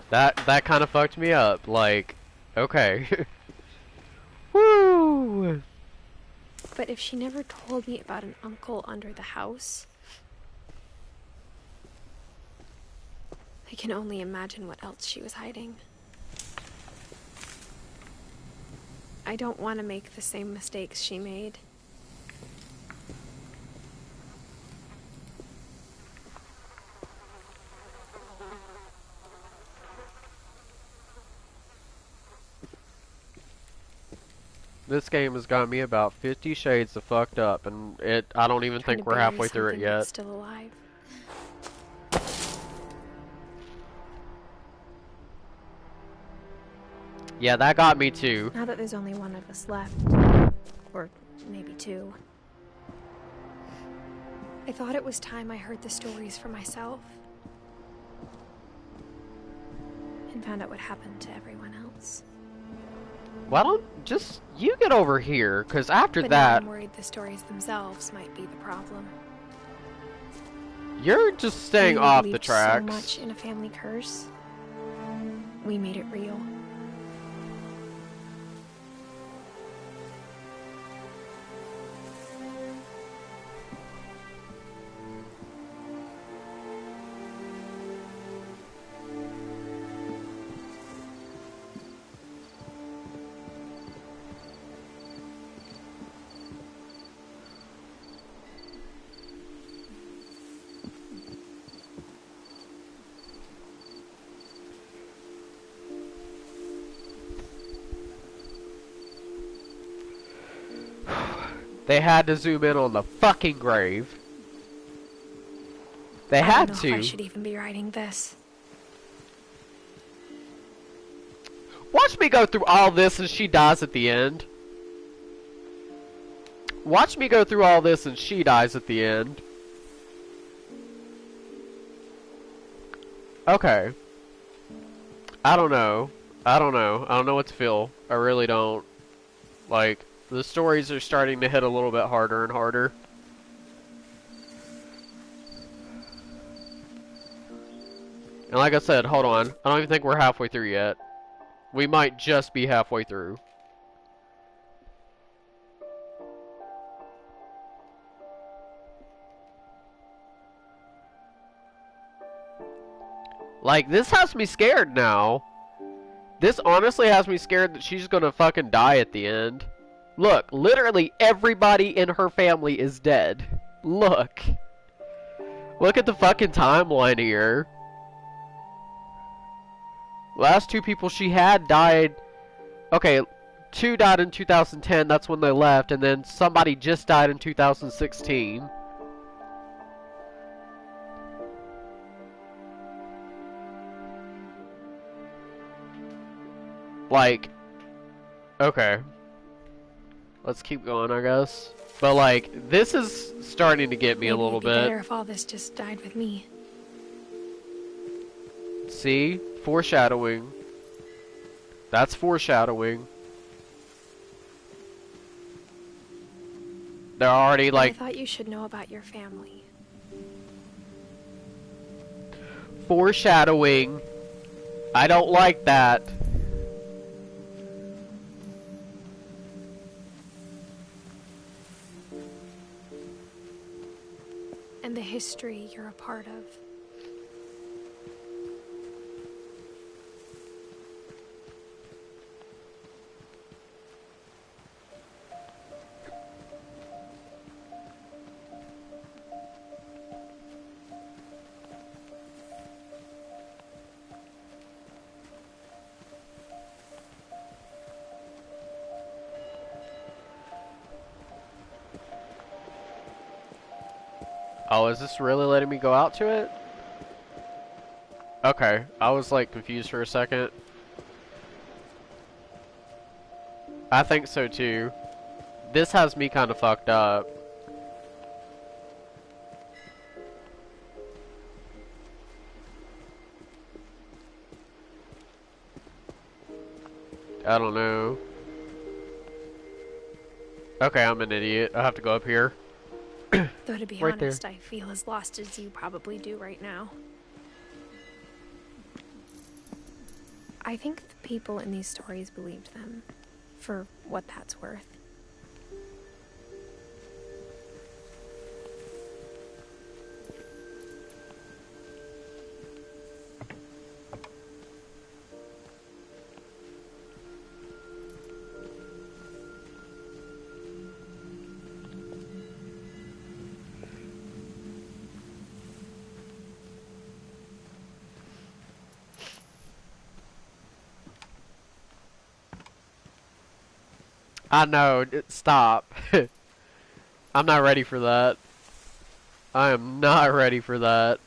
That kind of fucked me up. Like, okay. Woo! But if she never told me about an uncle under the house, I can only imagine what else she was hiding. I don't want to make the same mistakes she made. This game has got me about 50 shades of fucked up, and I don't even Trying think to we're bury halfway through it something that's yet. still alive. Yeah, that got me too. Now that there's only one of us left, or maybe two, I thought it was time I heard the stories for myself and found out what happened to everyone else. Why don't just you get over here? Because after But now that, I'm worried the stories themselves might be the problem. you're just staying We off the believed tracks. so much in a family curse. We made it real. They had to zoom in on the fucking grave. They I had don't know to. if I should even be writing this. Watch me go through all this and she dies at the end. Watch me go through all this and she dies at the end. Okay. I don't know. I don't know what to feel. I really don't. Like, the stories are starting to hit a little bit harder and harder. And like I said, hold on. I don't even think we're halfway through yet. We might just be halfway through. Like, this has me scared now. This honestly has me scared that she's gonna fucking die at the end. Look, literally everybody in her family is dead. Look. Look at the fucking timeline here. Last two people she had died. Okay, two died in 2010, that's when they left, and then somebody just died in 2016. Like, okay. Let's keep going, I guess. But, like, this is starting to get me a little Maybe it'd be bit. better if all this just died with me. See? Foreshadowing. That's foreshadowing. They're already, But I like, thought you should know about your family. foreshadowing. I don't like that. And the history you're a part of. Oh, is this really letting me go out to it? Okay, I was like confused for a second. I think so too. This has me kind of fucked up. I don't know. Okay, I'm an idiot. I have to go up here. Though to be Right there. honest, I feel as lost as you probably do right now. I think the people in these stories believed them, for what that's worth. I know. Stop. I'm not ready for that. I am not ready for that.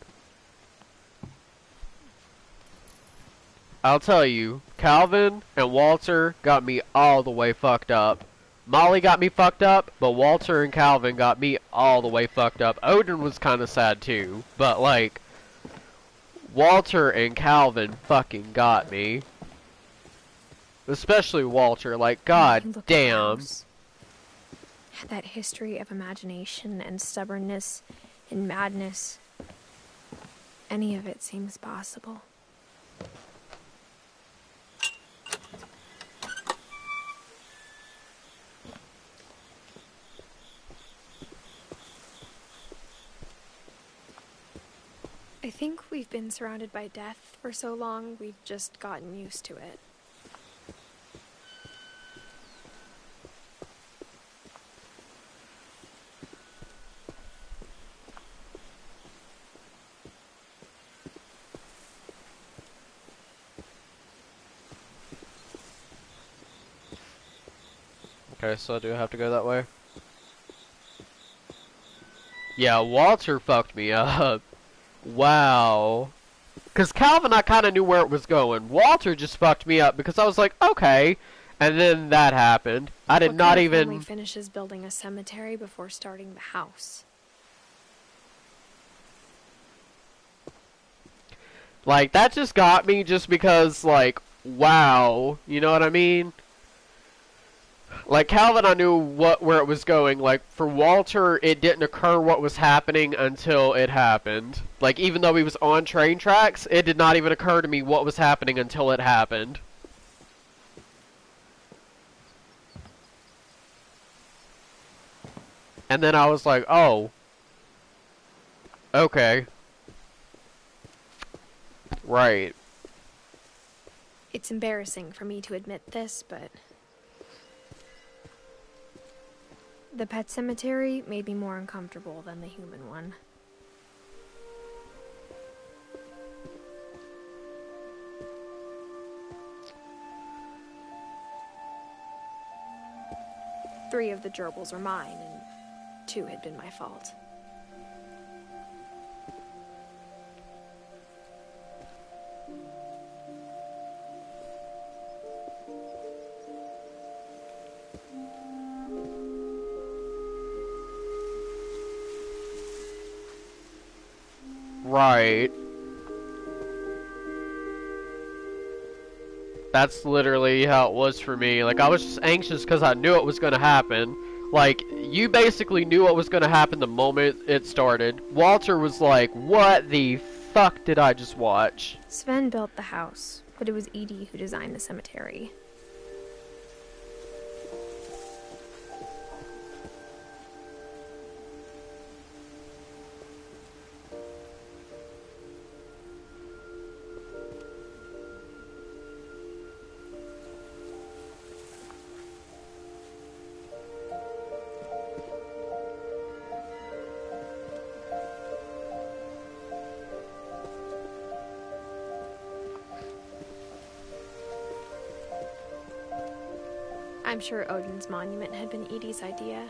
I'll tell you, Calvin and Walter got me all the way fucked up. Molly got me fucked up, but Walter and Calvin got me all the way fucked up. Odin was kind of sad too, but like, Walter and Calvin fucking got me. Especially Walter, like, god damn. Had that history of imagination and stubbornness and madness. Any of it seems possible. I think we've been surrounded by death for so long, we've just gotten used to it. Okay, so I do have to go that way. Yeah, Walter fucked me up. Wow. Because Calvin, I kind of knew where it was going. Walter just fucked me up because I was like, okay. And then that happened. I did not even... What kind of family finishes building a cemetery before starting the house? Like, that just got me just because, like, wow. You know what I mean? Like, Calvin, I knew where it was going. Like, for Walter, it didn't occur what was happening until it happened. Like, even though he was on train tracks, it did not even occur to me what was happening until it happened. And then I was like, oh. Okay. Right. It's embarrassing for me to admit this, but... the pet cemetery made me more uncomfortable than the human one. Three of the gerbils were mine, and 2 had been my fault. Right. That's literally how it was for me. Like, I was just anxious because I knew it was going to happen. Like, you basically knew what was going to happen the moment it started. Walter was like, what the fuck did I just watch? Sven built the house, but it was Edie who designed the cemetery. I'm sure Odin's monument had been Edie's idea.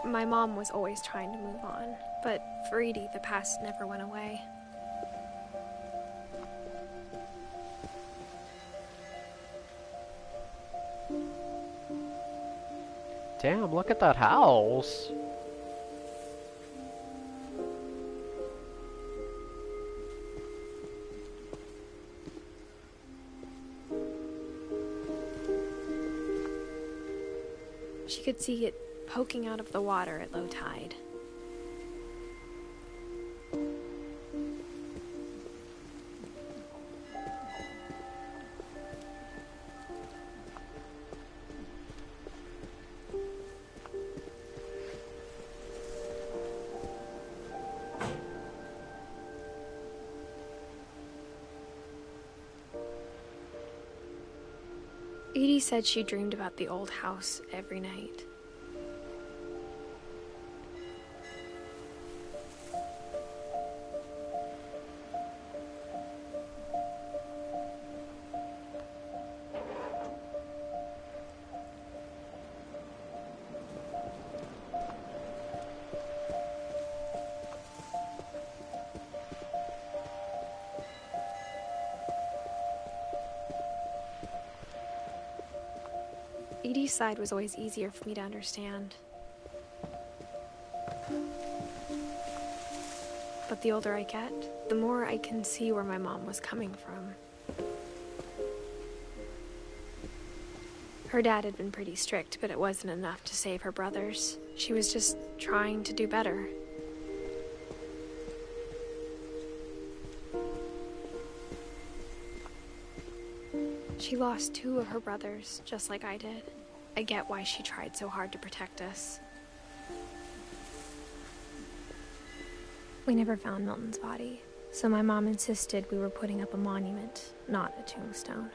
My mom was always trying to move on, but for Edie, the past never went away. Damn, look at that house. She could see it poking out of the water at low tide. Edie said she dreamed about the old house every night. Edie's side was always easier for me to understand. But the older I get, the more I can see where my mom was coming from. Her dad had been pretty strict, but it wasn't enough to save her brothers. She was just trying to do better. She lost 2 of her brothers, just like I did. I get why she tried so hard to protect us. We never found Milton's body, so my mom insisted we were putting up a monument, not a tombstone.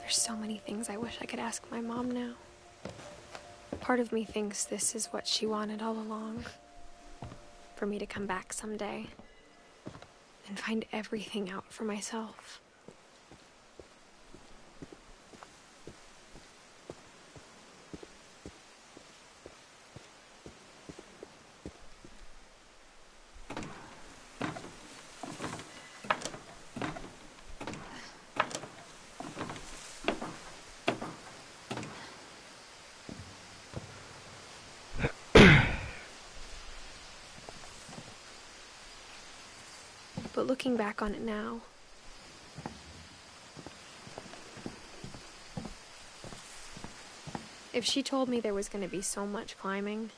There's so many things I wish I could ask my mom now. Part of me thinks this is what she wanted all along. For me to come back someday and find everything out for myself. But looking back on it now, if she told me there was going to be so much climbing,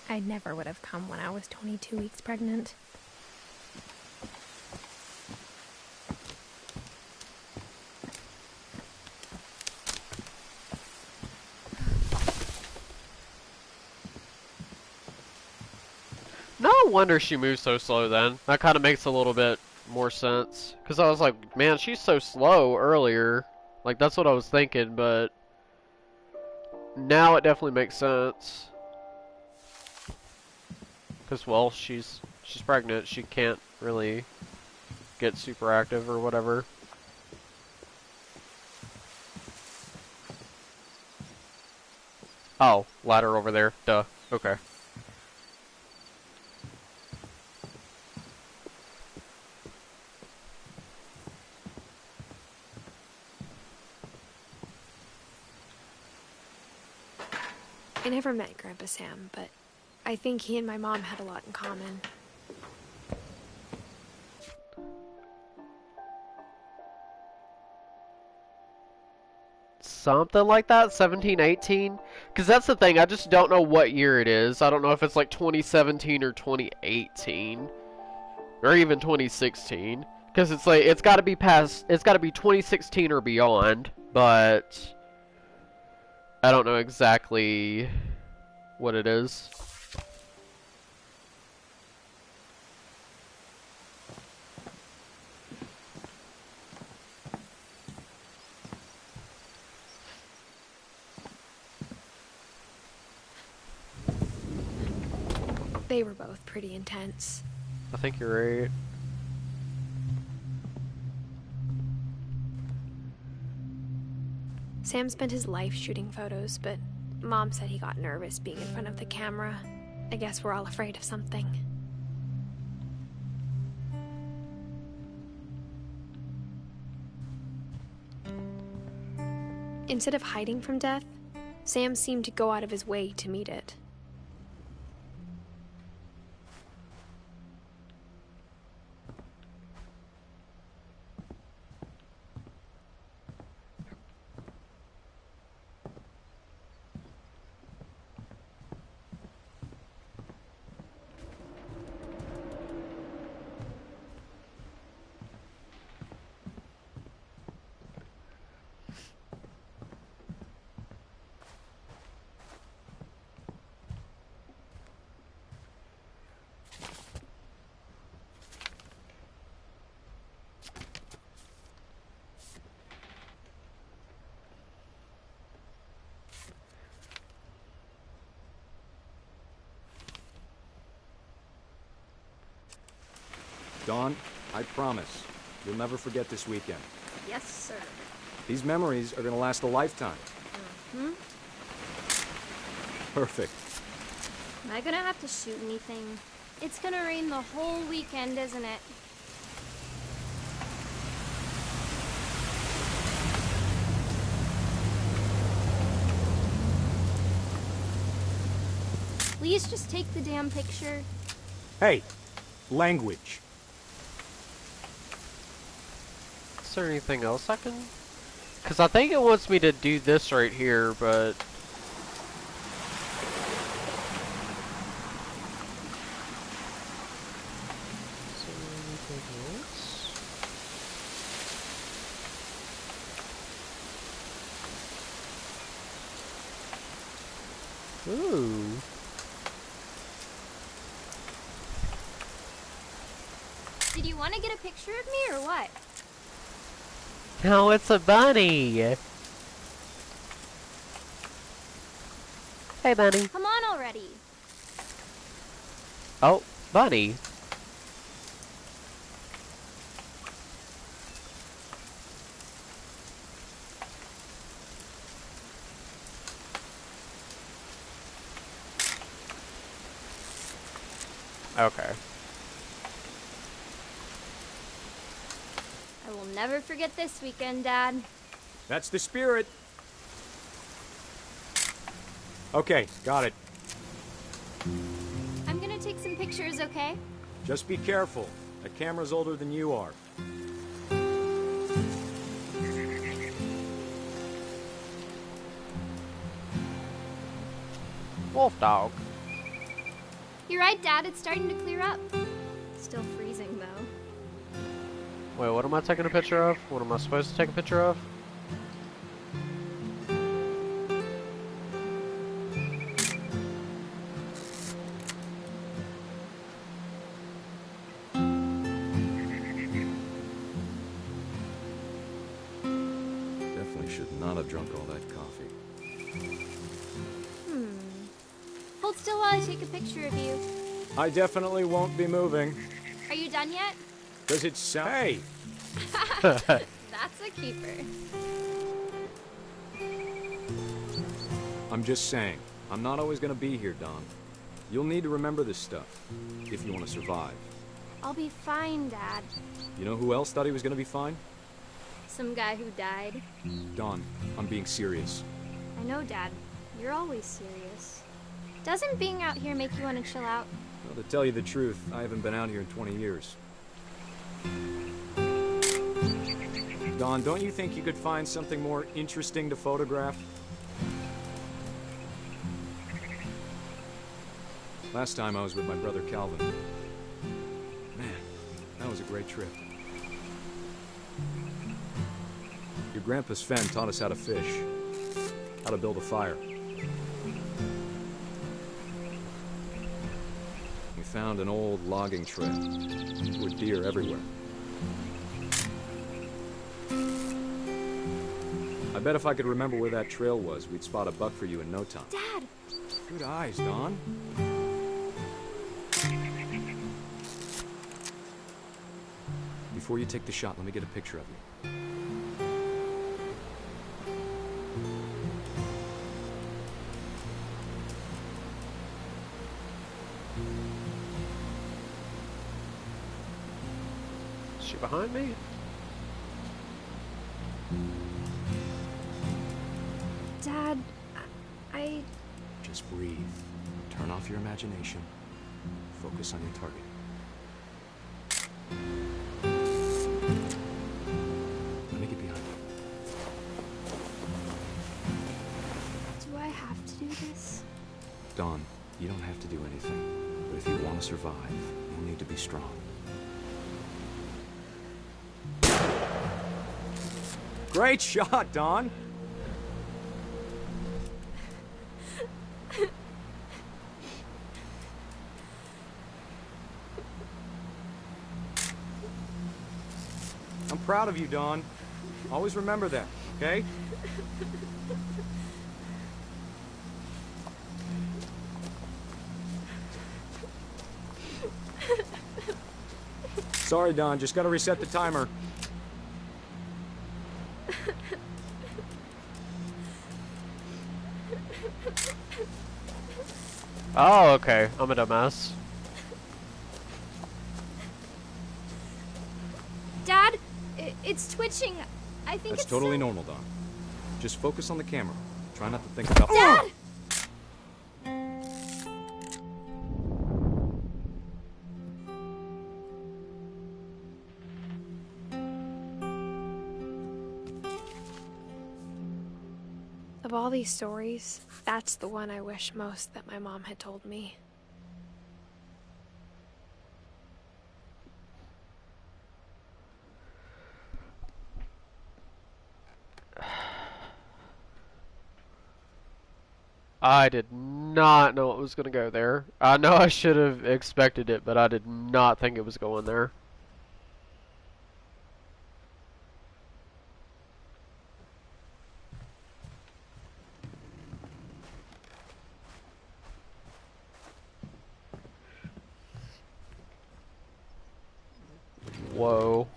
I never would have come when I was 22 weeks pregnant. No wonder she moves so slow then. That kind of makes a little bit more sense. Because I was like, man, she's so slow earlier. Like, that's what I was thinking, but now it definitely makes sense. Because, well, she's pregnant. She can't really get super active or whatever. Oh, ladder over there. Duh. Okay. I never met Grandpa Sam, but I think he and my mom had a lot in common. Something like that, 17, 18? Because that's the thing, I just don't know what year it is. I don't know if it's like 2017 or 2018. Or even 2016. Because it's like, it's got to be 2016 or beyond. But I don't know exactly what it is. They were both pretty intense. I think you're right. Sam spent his life shooting photos, but Mom said he got nervous being in front of the camera. I guess we're all afraid of something. Instead of hiding from death, Sam seemed to go out of his way to meet it. Dawn, I promise, you'll never forget this weekend. Yes, sir. These memories are gonna last a lifetime. Hmm? Perfect. Am I gonna have to shoot anything? It's gonna rain the whole weekend, isn't it? Please just take the damn picture. Hey, language. Is there anything else I can... Because I think it wants me to do this right here, but... Is there anything else? Ooh. Did you want to get a picture of me or what? No, it's a bunny. Hey, bunny. Come on already. Oh, bunny. Okay. I will never forget this weekend, Dad. That's the spirit. Okay, got it. I'm gonna take some pictures, okay? Just be careful. That camera's older than you are. Wolf dog. You're right, Dad. It's starting to clear up. Still freezing, though. Wait, what am I taking a picture of? What am I supposed to take a picture of? Definitely should not have drunk all that coffee. Hold still while I take a picture of you. I definitely won't be moving. Are you done yet? Does it sound... Hey! That's a keeper. I'm just saying, I'm not always gonna be here, Don. You'll need to remember this stuff, if you want to survive. I'll be fine, Dad. You know who else thought he was gonna be fine? Some guy who died. Don, I'm being serious. I know, Dad. You're always serious. Doesn't being out here make you want to chill out? Well, to tell you the truth, I haven't been out here in 20 years. Don, don't you think you could find something more interesting to photograph? Last time I was with my brother Calvin. Man, that was a great trip. Your grandpa Sven taught us how to fish, how to build a fire. We found an old logging trail. There were deer everywhere. I bet if I could remember where that trail was, we'd spot a buck for you in no time. Dad! Good eyes, Don. Before you take the shot, let me get a picture of you. Is she behind me? Dad, I... Just breathe. Turn off your imagination. Focus on your target. Let me get behind you. Do I have to do this? Dawn, you don't have to do anything. But if you want to survive, you'll need to be strong. Great shot, Dawn! I'm proud of you, Dawn. Always remember that, okay? Sorry, Don, just gotta reset the timer. Oh, okay. I'm a dumbass. Dad, it's twitching. I think That's it's totally normal, Don. Just focus on the camera. Try not to think about— Dad! Of all these stories, that's the one I wish most that my mom had told me. I did not know it was going to go there. I know I should have expected it, but I did not think it was going there. Whoa.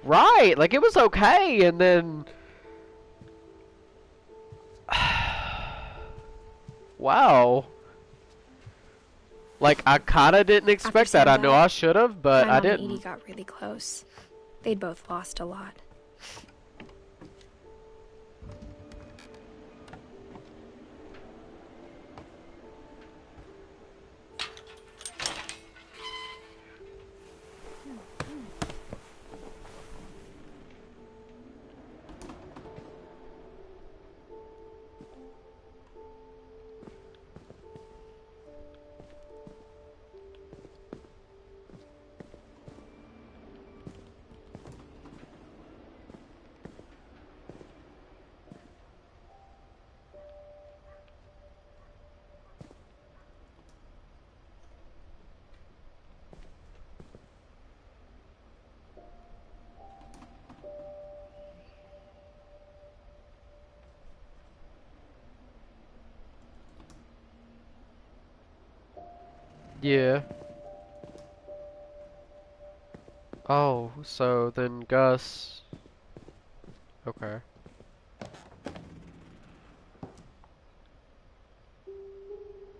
Right, like it was okay, and then wow. Like I kind of didn't expect that. I know I should have, but I didn't. My mom and Edie got really close. They'd both lost a lot. Yeah. Oh, so then Gus. Okay.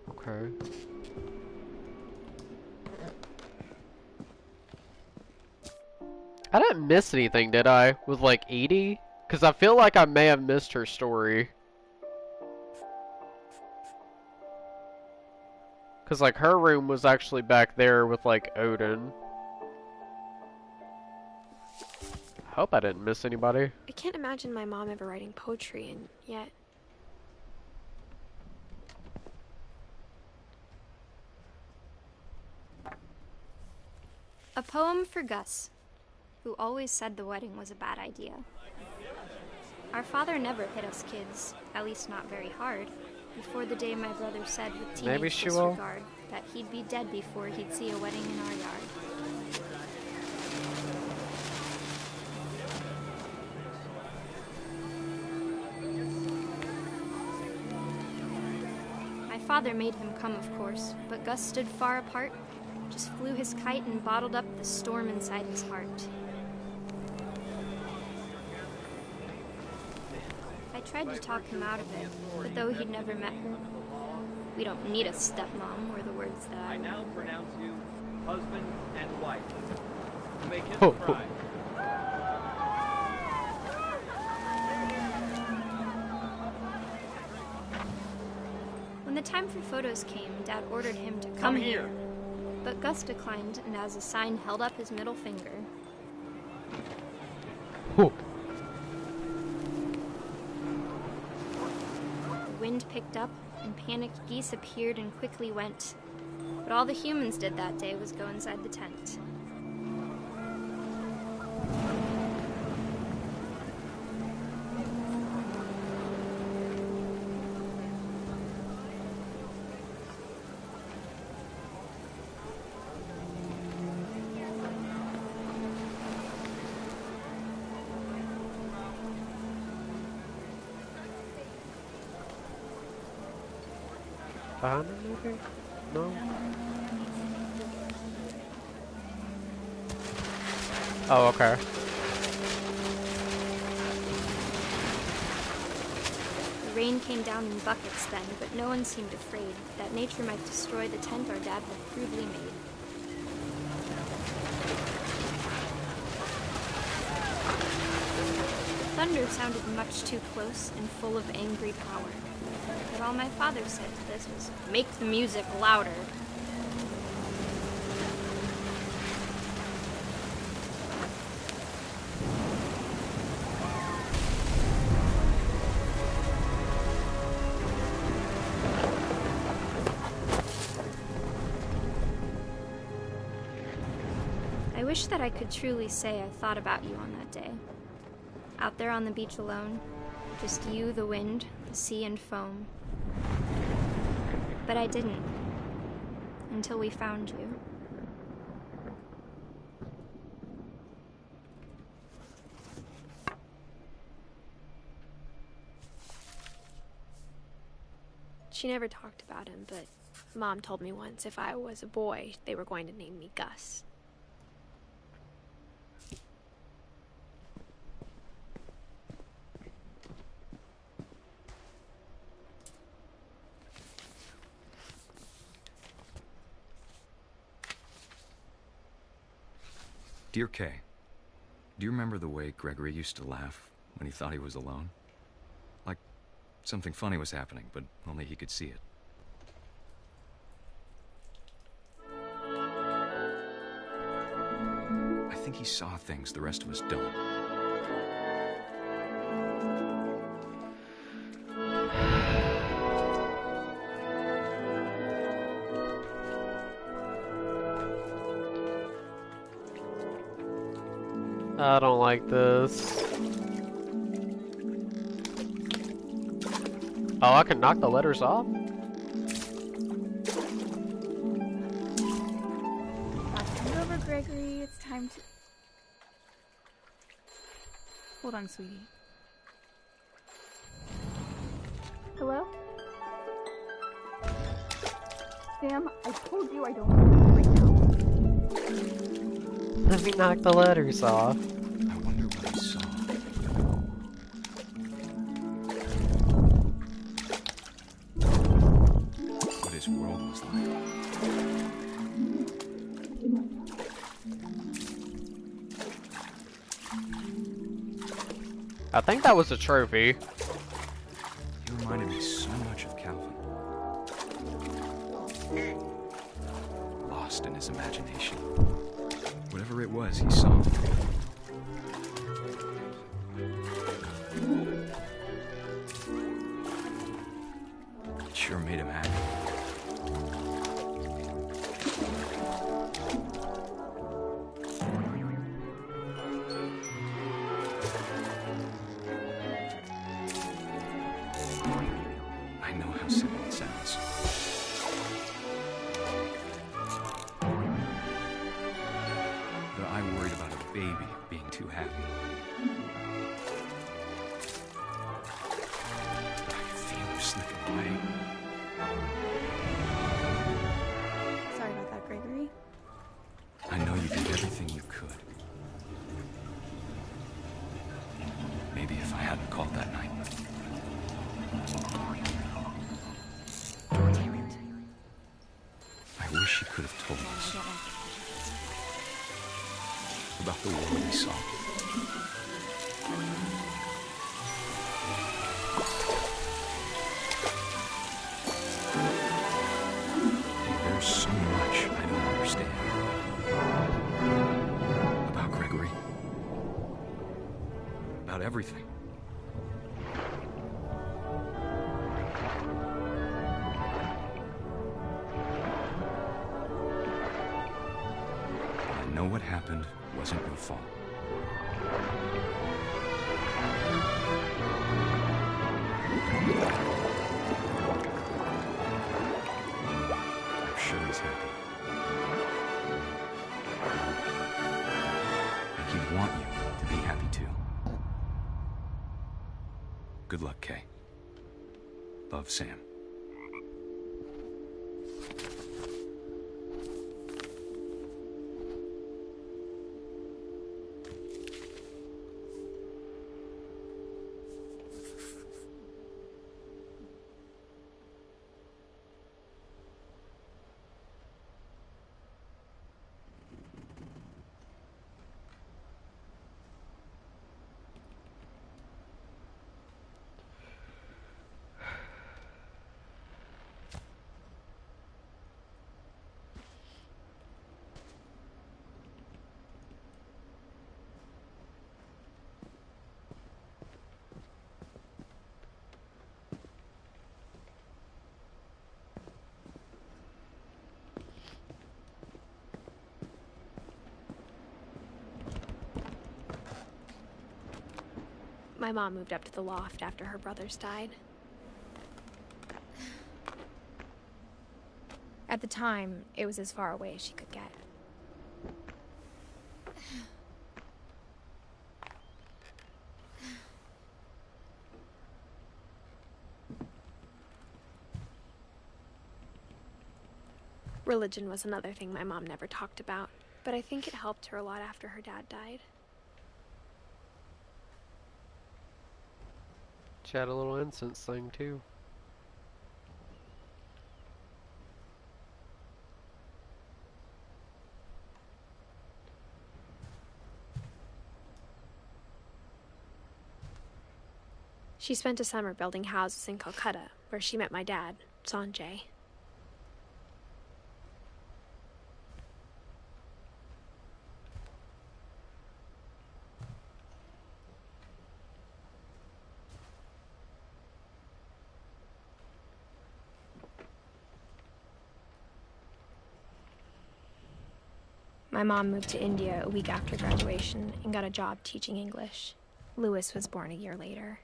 Okay. I didn't miss anything, did I? With like Edie? Because I feel like I may have missed her story. Because like her room was actually back there with like Odin. Hope I didn't miss anybody. I can't imagine my mom ever writing poetry, and yet... A poem for Gus, who always said the wedding was a bad idea. Our father never hit us kids, at least not very hard, before the day my brother said with teenage disregard that he'd be dead before he'd see a wedding in our yard. My father made him come, of course, but Gus stood far apart, just flew his kite and bottled up the storm inside his heart. I tried to talk him out of it, but though he'd never met her, "We don't need a stepmom," were the words that I now pronounce you husband and wife. You may kiss the bride. When the time for photos came, Dad ordered him to come here. But Gus declined, and as a sign held up his middle finger. Oh. The wind picked up, and panicked geese appeared and quickly went. But all the humans did that day was go inside the tent. Behind him, maybe? No? Oh, okay. The rain came down in buckets then, but no one seemed afraid that nature might destroy the tent our dad had crudely made. The thunder sounded much too close and full of angry power. But all my father said to this was, "Make the music louder." I wish that I could truly say I thought about you on that day. Out there on the beach alone, just you, the wind, the sea, and foam. But I didn't, until we found you. She never talked about him, but Mom told me once if I was a boy, they were going to name me Gus. Dear Kay, do you remember the way Gregory used to laugh when he thought he was alone? Like something funny was happening, but only he could see it. I think he saw things the rest of us don't. I don't like this. Oh, I can knock the letters off? Come over, Gregory. It's time to... Hold on, sweetie. Hello? Sam, I told you I don't want to right now. Let me knock the letters off. I wonder what he saw. What his world was like. I think that was a trophy. He reminded me so much of Calvin. Lost in his imagination. Whatever it was, he saw. It sure made him happy. I know how simple it sounds. But I worried about a baby being too happy. I could feel him slipping away. Sorry about that, Gregory. I know you did everything you could. Maybe if I hadn't called that night. I wish he could have told us about the world we saw. There's so much I don't understand about Gregory, about everything. I know what happened wasn't your fault. I'm sure he's happy. And he'd want you to be happy too. Good luck, Kay. Love, Sam. My mom moved up to the loft after her brothers died. At the time, it was as far away as she could get. Religion was another thing my mom never talked about, but I think it helped her a lot after her dad died. She had a little incense thing too. She spent a summer building houses in Calcutta, where she met my dad, Sanjay. My mom moved to India a week after graduation and got a job teaching English. Louis was born a year later.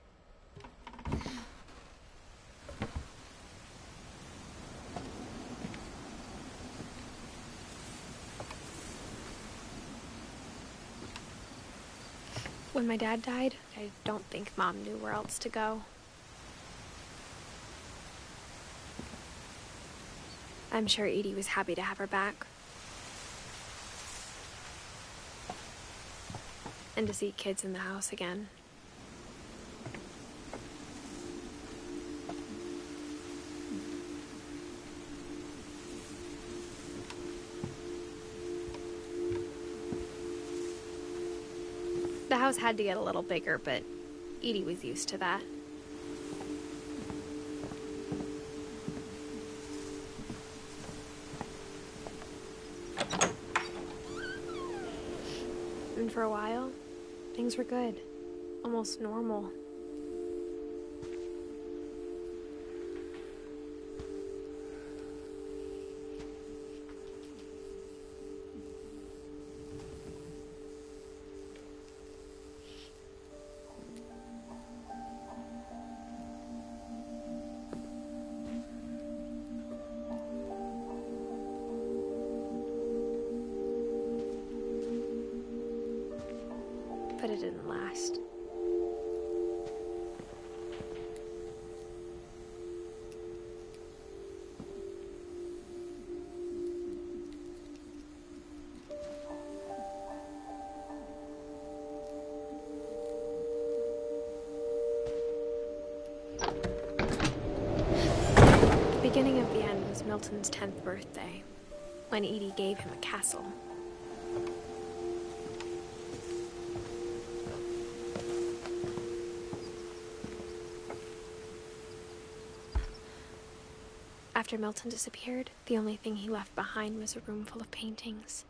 When my dad died, I don't think Mom knew where else to go. I'm sure Edie was happy to have her back. And to see kids in the house again. The house had to get a little bigger, but Edie was used to that. And for a while, things were good. Almost normal. But it didn't last. The beginning of the end was Milton's 10th birthday, when Edie gave him a castle. After Milton disappeared, the only thing he left behind was a room full of paintings.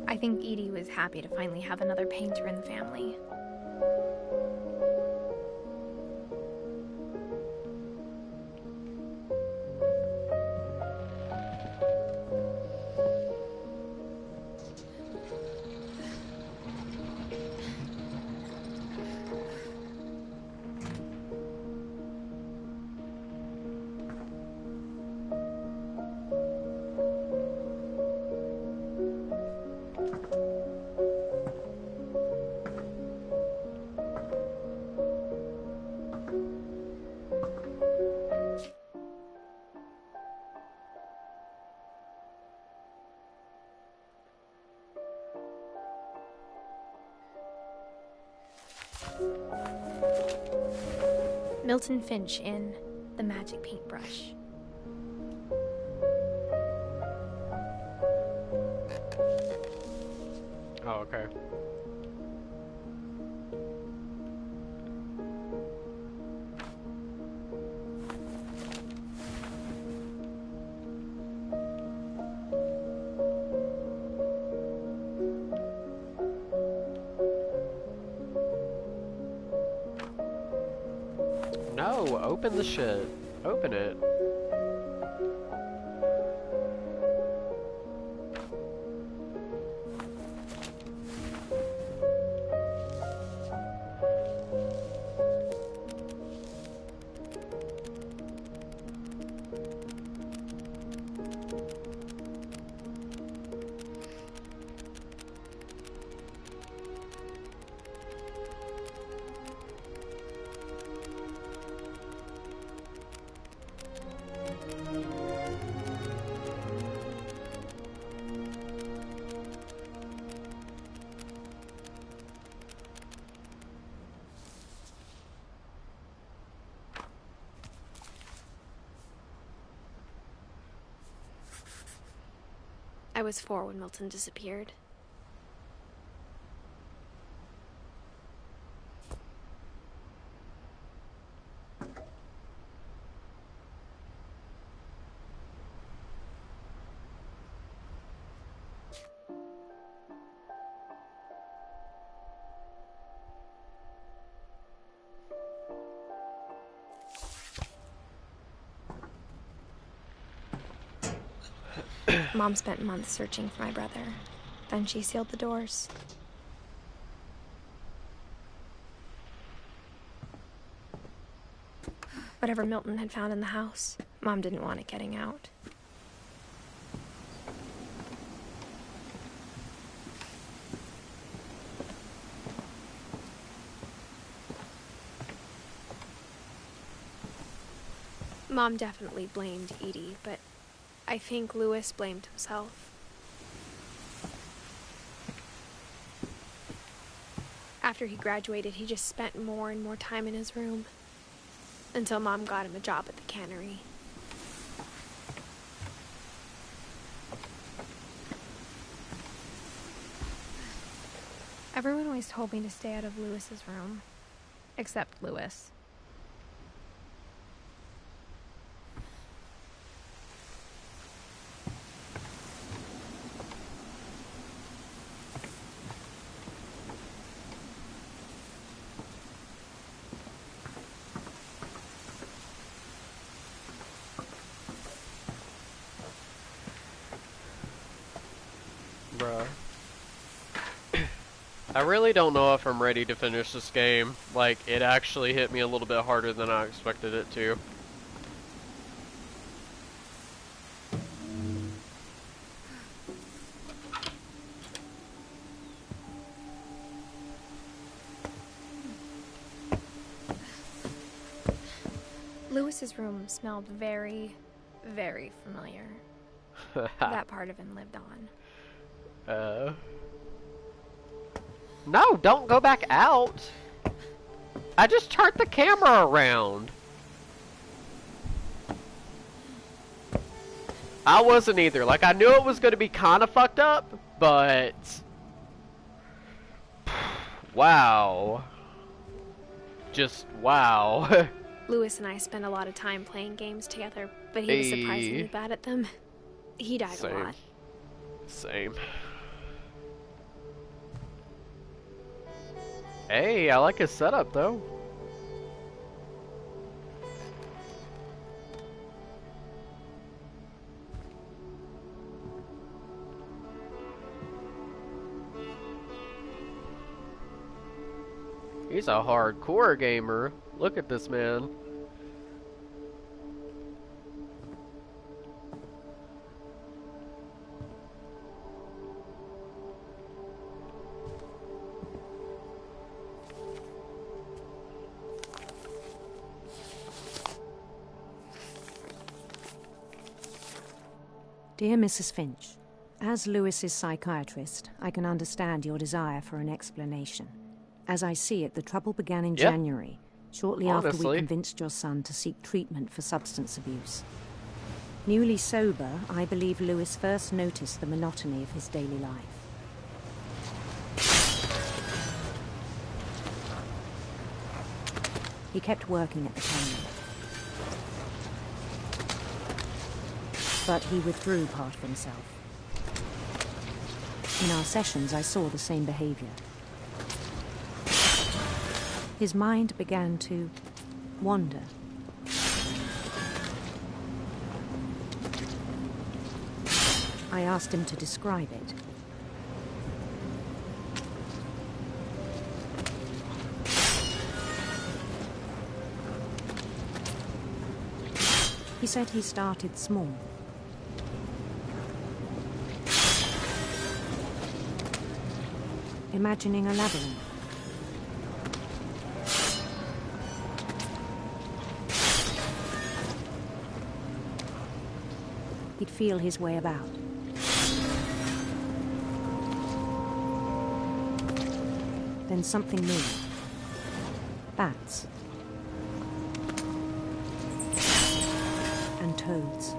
I think Edie was happy to finally have another painter in the family. Milton Finch in The Magic Paintbrush. Oh, okay. No, open the shit. Open it. I was 4 when Milton disappeared. Mom spent months searching for my brother. Then she sealed the doors. Whatever Milton had found in the house, Mom didn't want it getting out. Mom definitely blamed Edie, but I think Louis blamed himself. After he graduated, he just spent more and more time in his room, until Mom got him a job at the cannery. Everyone always told me to stay out of Louis's room, except Louis. Bruh. I really don't know if I'm ready to finish this game. Like, it actually hit me a little bit harder than I expected it to. Louis's room smelled very, very familiar. That part of him lived on. No, don't go back out. I just turned the camera around. I wasn't either. Like, I knew it was going to be kind of fucked up, but... wow. Just wow. Louis and I spent a lot of time playing games together, but he was surprisingly bad at them. He died a lot. Same. Hey, I like his setup though. He's a hardcore gamer. Look at this man. Dear Mrs. Finch, as Louis's psychiatrist, I can understand your desire for an explanation. As I see it, the trouble began in January, Shortly after we convinced your son to seek treatment for substance abuse. Newly sober, I believe Lewis first noticed the monotony of his daily life. He kept working at the cannery. But he withdrew part of himself. In our sessions, I saw the same behavior. His mind began to wander. I asked him to describe it. He said he started small. Imagining a labyrinth. He'd feel his way about. Then something moved. Bats. And toads.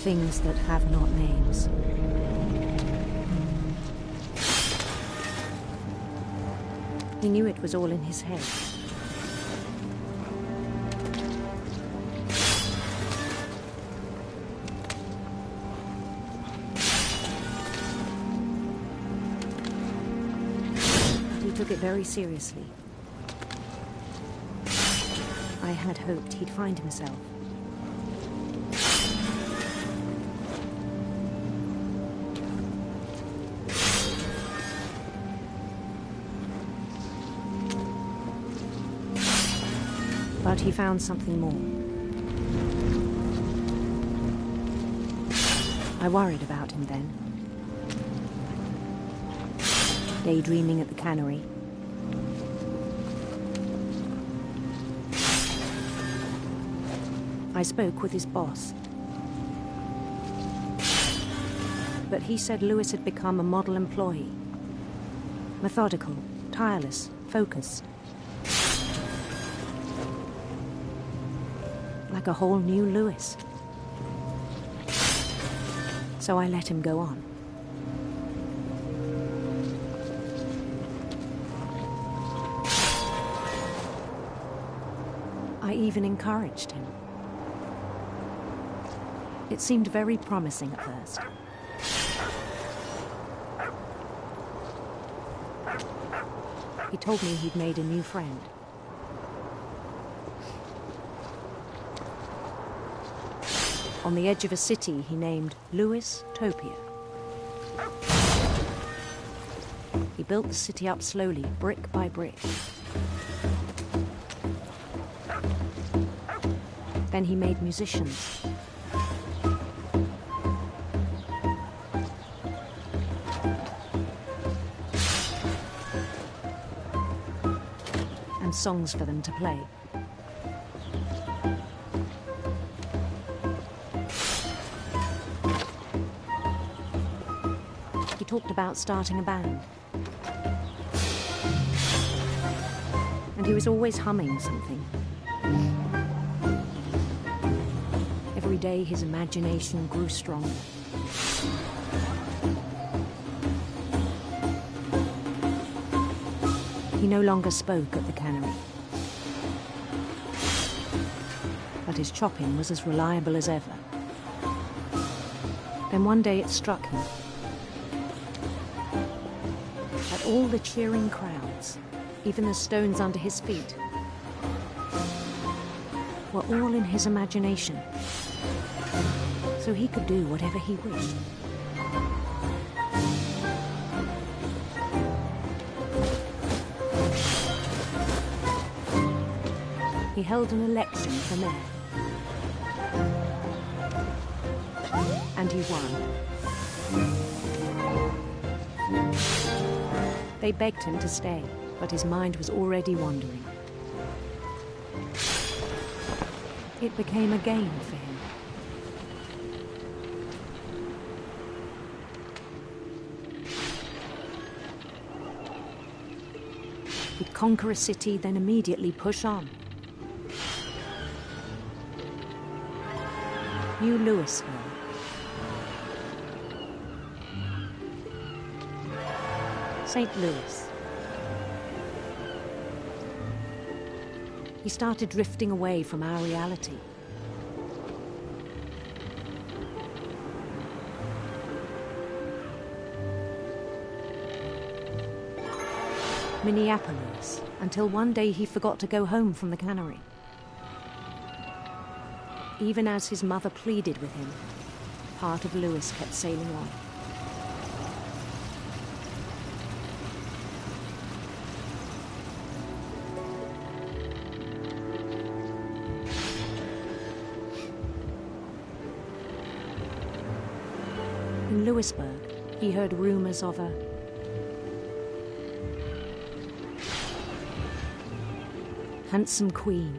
Things that have not names. He knew it was all in his head. He took it very seriously. I had hoped he'd find himself. But he found something more. I worried about him then. Daydreaming at the cannery. I spoke with his boss. But he said Lewis had become a model employee. Methodical, tireless, focused. Like a whole new Lewis. So I let him go on. I even encouraged him. It seemed very promising at first. He told me he'd made a new friend. On the edge of a city he named Lewis Topia. He built the city up slowly, brick by brick. Then he made musicians. And songs for them to play. He talked about starting a band. And he was always humming something. Every day his imagination grew stronger. He no longer spoke at the cannery. But his chopping was as reliable as ever. Then one day it struck him. At all the cheering crowds, even the stones under his feet, were all in his imagination. So he could do whatever he wished. He held an election for mayor. And he won. They begged him to stay, but his mind was already wandering. It became a game for him. He'd conquer a city, then immediately push on. New Louisville. St. Louis. He started drifting away from our reality. Minneapolis, until one day he forgot to go home from the cannery. Even as his mother pleaded with him, part of Louis kept sailing on. In Louisburg, he heard rumors of a handsome queen.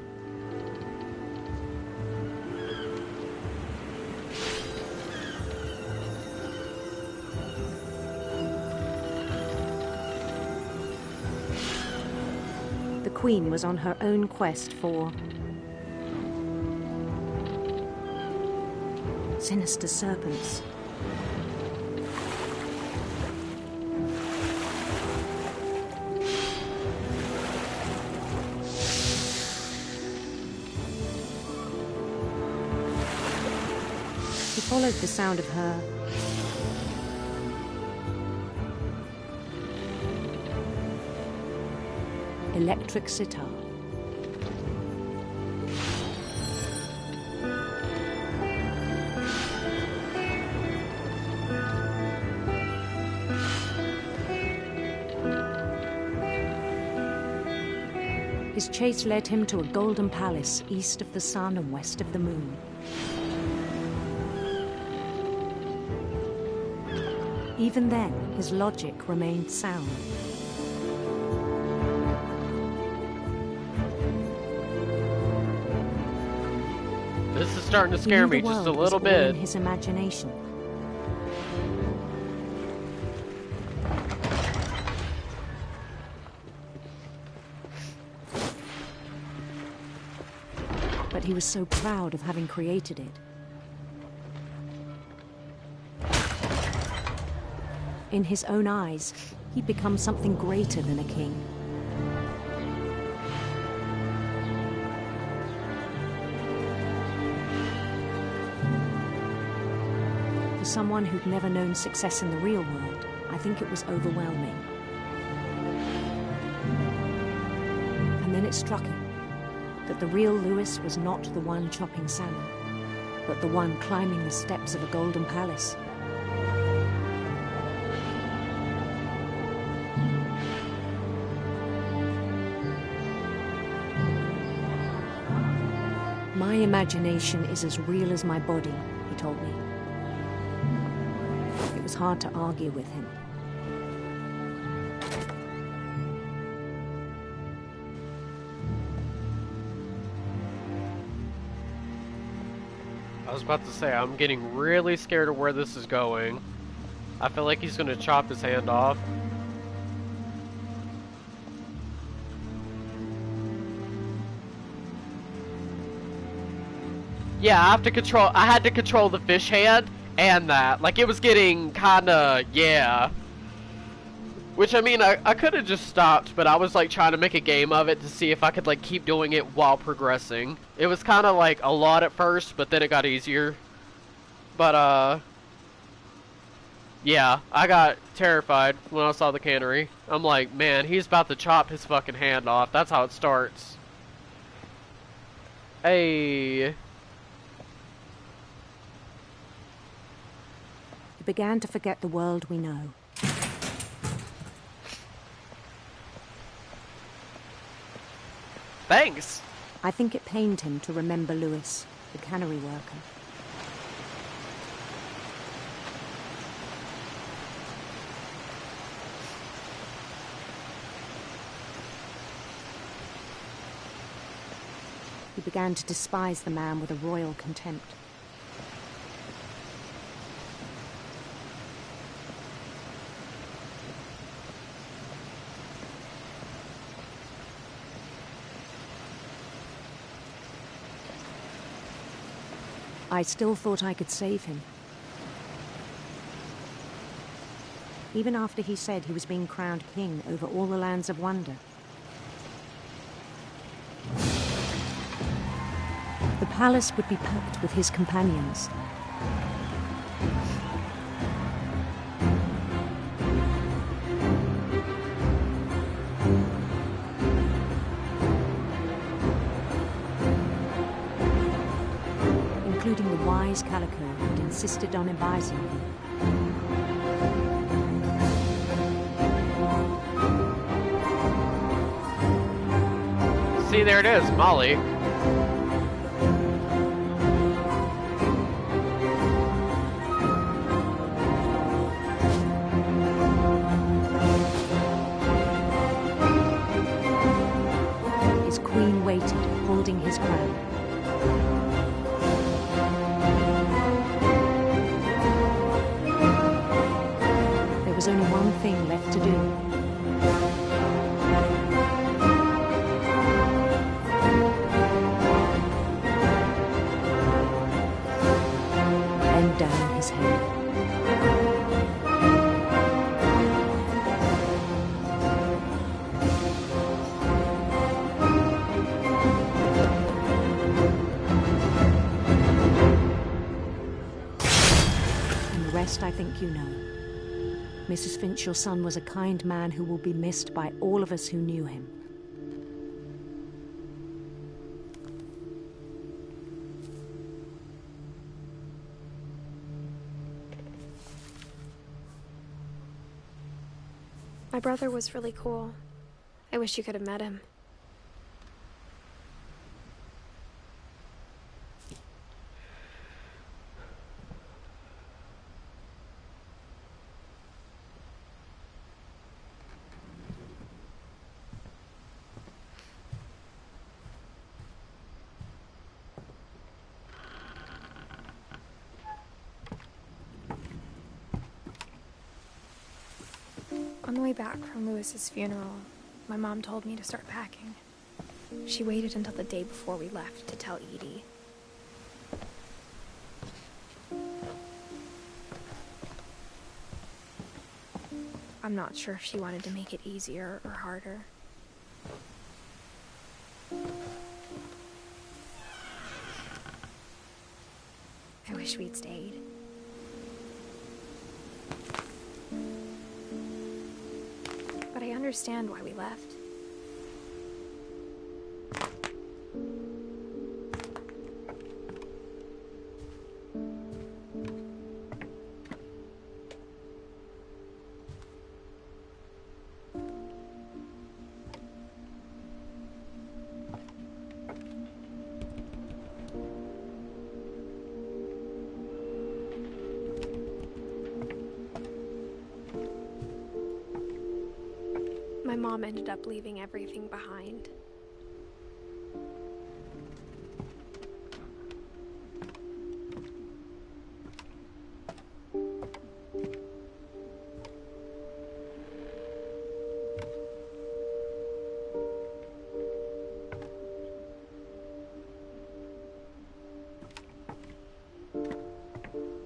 The queen was on her own quest for sinister serpents. He followed the sound of her electric sitar. His chase led him to a golden palace east of the sun and west of the moon. Even then, his logic remained sound. This is starting to scare me just a little bit. In his imagination. But he was so proud of having created it. In his own eyes, he'd become something greater than a king. For someone who'd never known success in the real world, I think it was overwhelming. And then it struck him that the real Louis was not the one chopping salmon, but the one climbing the steps of a golden palace. My imagination is as real as my body, he told me. It was hard to argue with him. I was about to say, I'm getting really scared of where this is going. I feel like he's gonna chop his hand off. Yeah, I had to control the fish hand and that. Like, it was getting kinda, yeah. Which, I mean, I could have just stopped, but I was, like, trying to make a game of it to see if I could, like, keep doing it while progressing. It was kinda, like, a lot at first, but then it got easier. But, yeah, I got terrified when I saw the cannery. I'm like, man, he's about to chop his fucking hand off. That's how it starts. Hey. He began to forget the world we know. Thanks. I think it pained him to remember Louis, the cannery worker. He began to despise the man with a royal contempt. I still thought I could save him. Even after he said he was being crowned king over all the lands of wonder. The palace would be packed with his companions. Including the wise Calico who'd insisted on advising him. See, there it is, Molly. His queen waited, holding his crown. There was only one thing left to do. Bend down his head. And the rest I think you know. Mrs. Finch, your son was a kind man who will be missed by all of us who knew him. My brother was really cool. I wish you could have met him. On the way back from Lewis's funeral, my mom told me to start packing. She waited until the day before we left to tell Edie. I'm not sure if she wanted to make it easier or harder. I wish we'd stayed. But I understand why we left. My mom ended up leaving everything behind.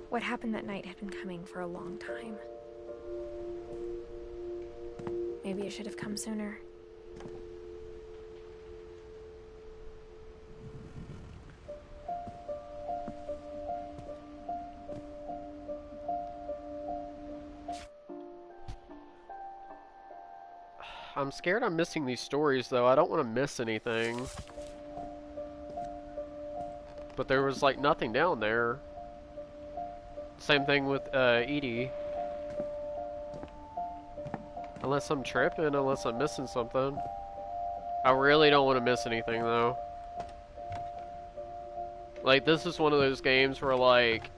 What happened that night had been coming for a long time. Maybe it should have come sooner. I'm scared I'm missing these stories, though. I don't want to miss anything. But there was, like, nothing down there. Same thing with, Edie. Unless I'm tripping, unless I'm missing something. I really don't want to miss anything, though. Like, this is one of those games where, like,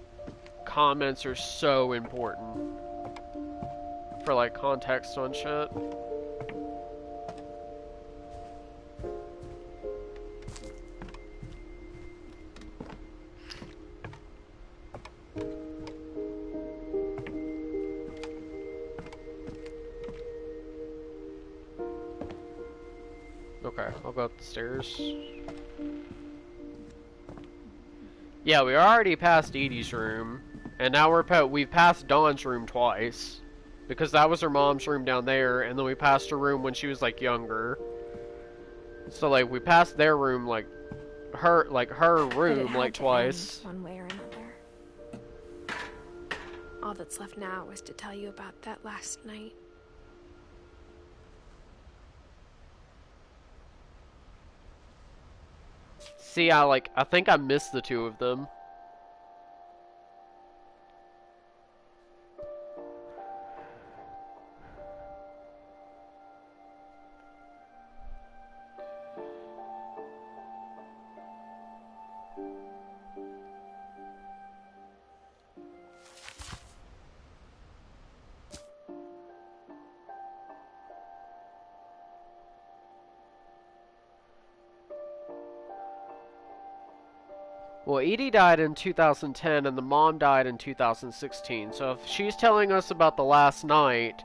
comments are so important. For, like, context on shit. Okay, I'll go up the stairs. Yeah, we already passed Edie's room, and now we've passed Dawn's room twice, because that was her mom's room down there, and then we passed her room when she was like younger. So like we passed their room her room like twice. One way or another. All that's left now is to tell you about that last night. See, I think I missed the two of them. Well, Edie died in 2010 and the mom died in 2016. So if she's telling us about the last night,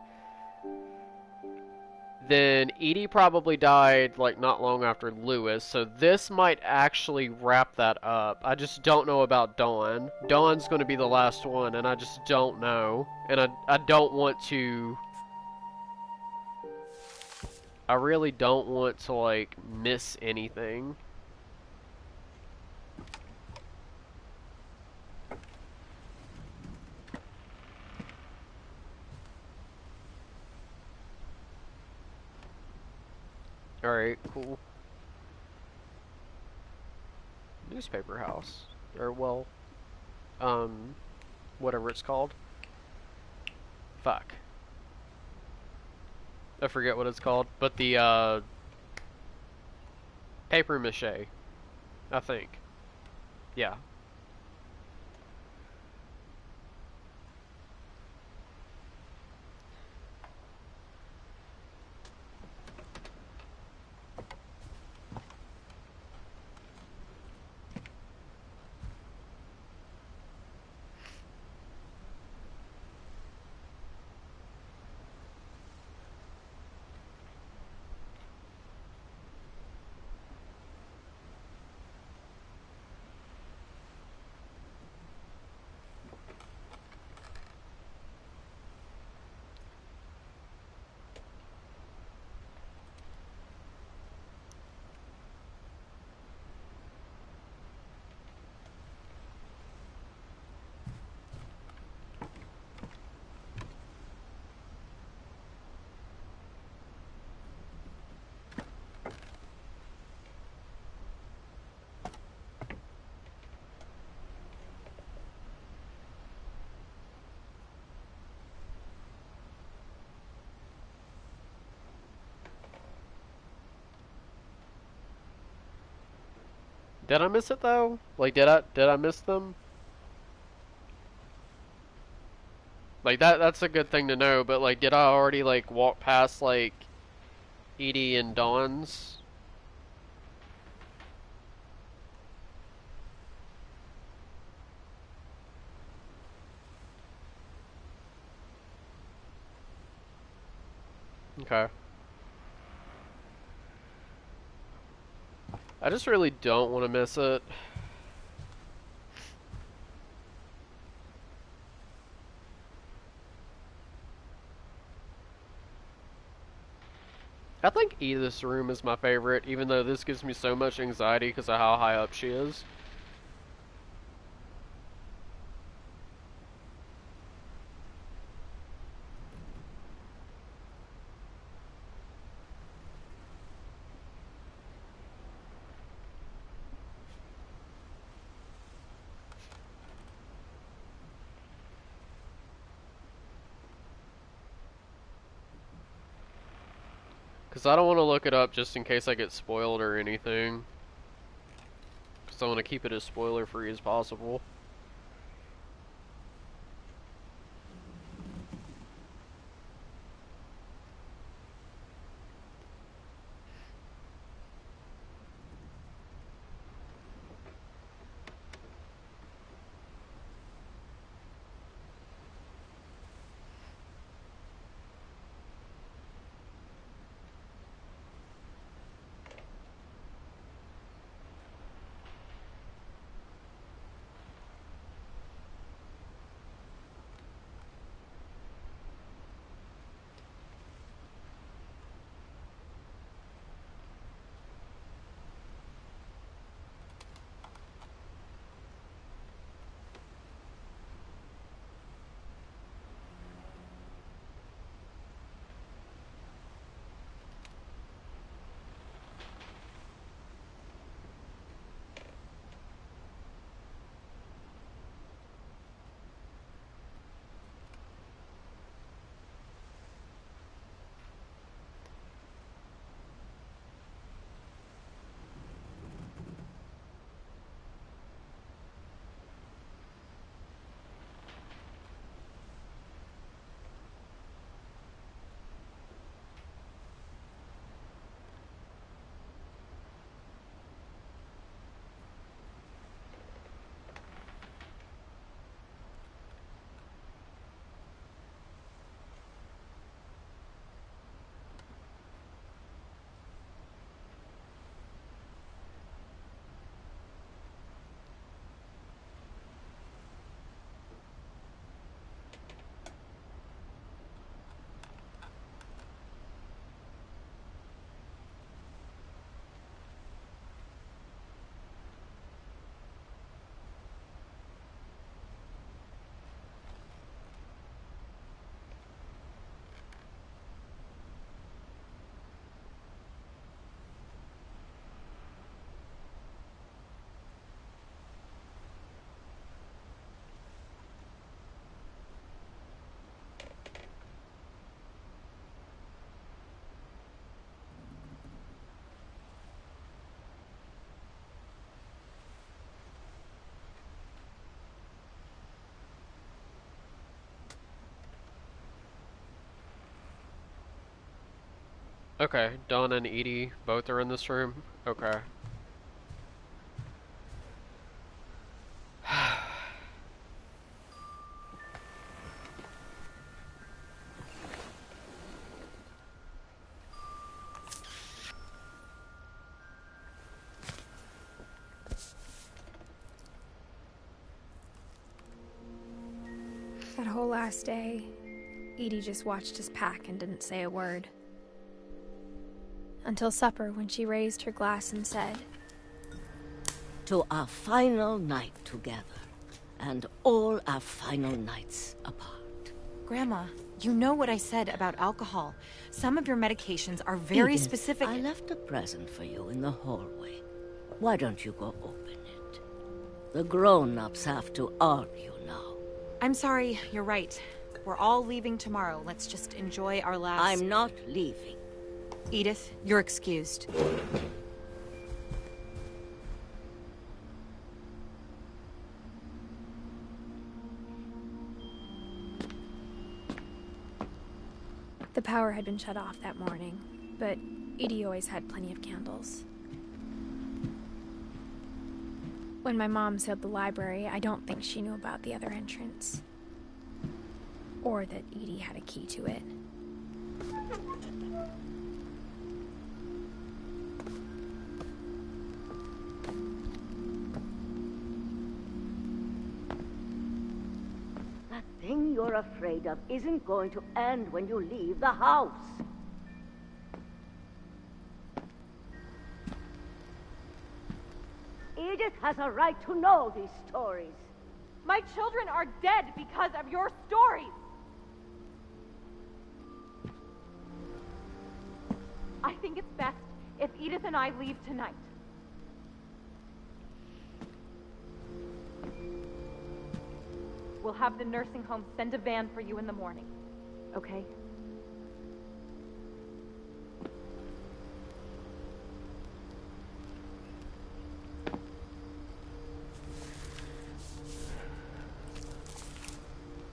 then Edie probably died like not long after Lewis. So this might actually wrap that up. I just don't know about Dawn. Dawn's going to be the last one and I just don't know. And I don't want to... I really don't want to like miss anything. Alright, cool. Newspaper house. Or, well, whatever it's called. Fuck. I forget what it's called. But the, paper mache. I think. Yeah. Did I miss it though? Like, did I miss them? Like, that's a good thing to know, but like, did I already like walk past like Edie and Dawn's? Okay. I just really don't want to miss it. I think Edith's room is my favorite, even though this gives me so much anxiety because of how high up she is. Because I don't want to look it up just in case I get spoiled or anything. Because I want to keep it as spoiler free as possible. Okay, Dawn and Edie both are in this room. Okay. That whole last day, Edie just watched us pack and didn't say a word. Until supper, when she raised her glass and said, "To our final night together, and all our final nights apart." Grandma, you know what I said about alcohol. Some of your medications are very Edith, specific. I left a present for you in the hallway. Why don't you go open it? The grown-ups have to argue now. I'm sorry, you're right. We're all leaving tomorrow. Let's just enjoy our last... I'm not leaving. Edith, you're excused. The power had been shut off that morning, but Edie always had plenty of candles. When my mom sealed the library, I don't think she knew about the other entrance. Or that Edie had a key to it. That thing you're afraid of isn't going to end when you leave the house. Edith has a right to know these stories. My children are dead because of your stories! I think it's best if Edith and I leave tonight. We'll have the nursing home send a van for you in the morning, okay?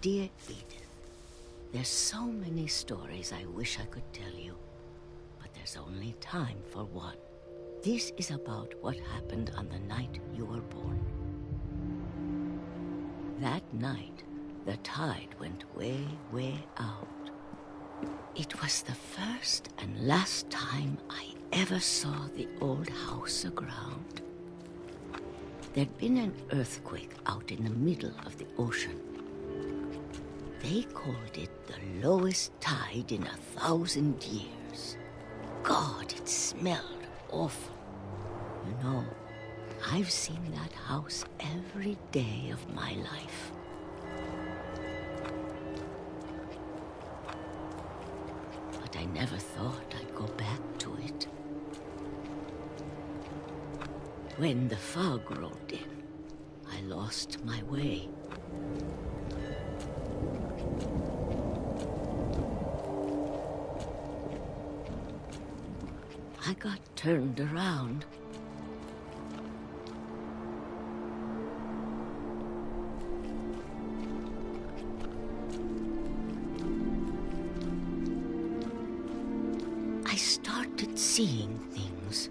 Dear Edith, there's so many stories I wish I could tell you, but there's only time for one. This is about what happened on the night you were born. That night, the tide went way, way out. It was the first and last time I ever saw the old house aground. There'd been an earthquake out in the middle of the ocean. They called it the lowest tide in 1,000 years. God, it smelled awful. You know, I've seen that house every day of my life. But I never thought I'd go back to it. When the fog rolled in, I lost my way. I got turned around. I started seeing things.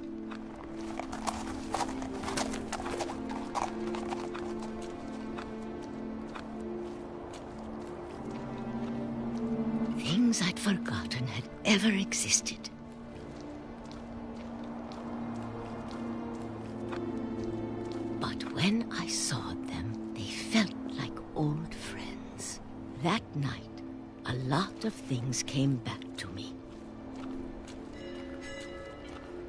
Things I'd forgotten had ever existed. When I saw them, they felt like old friends. That night, a lot of things came back to me.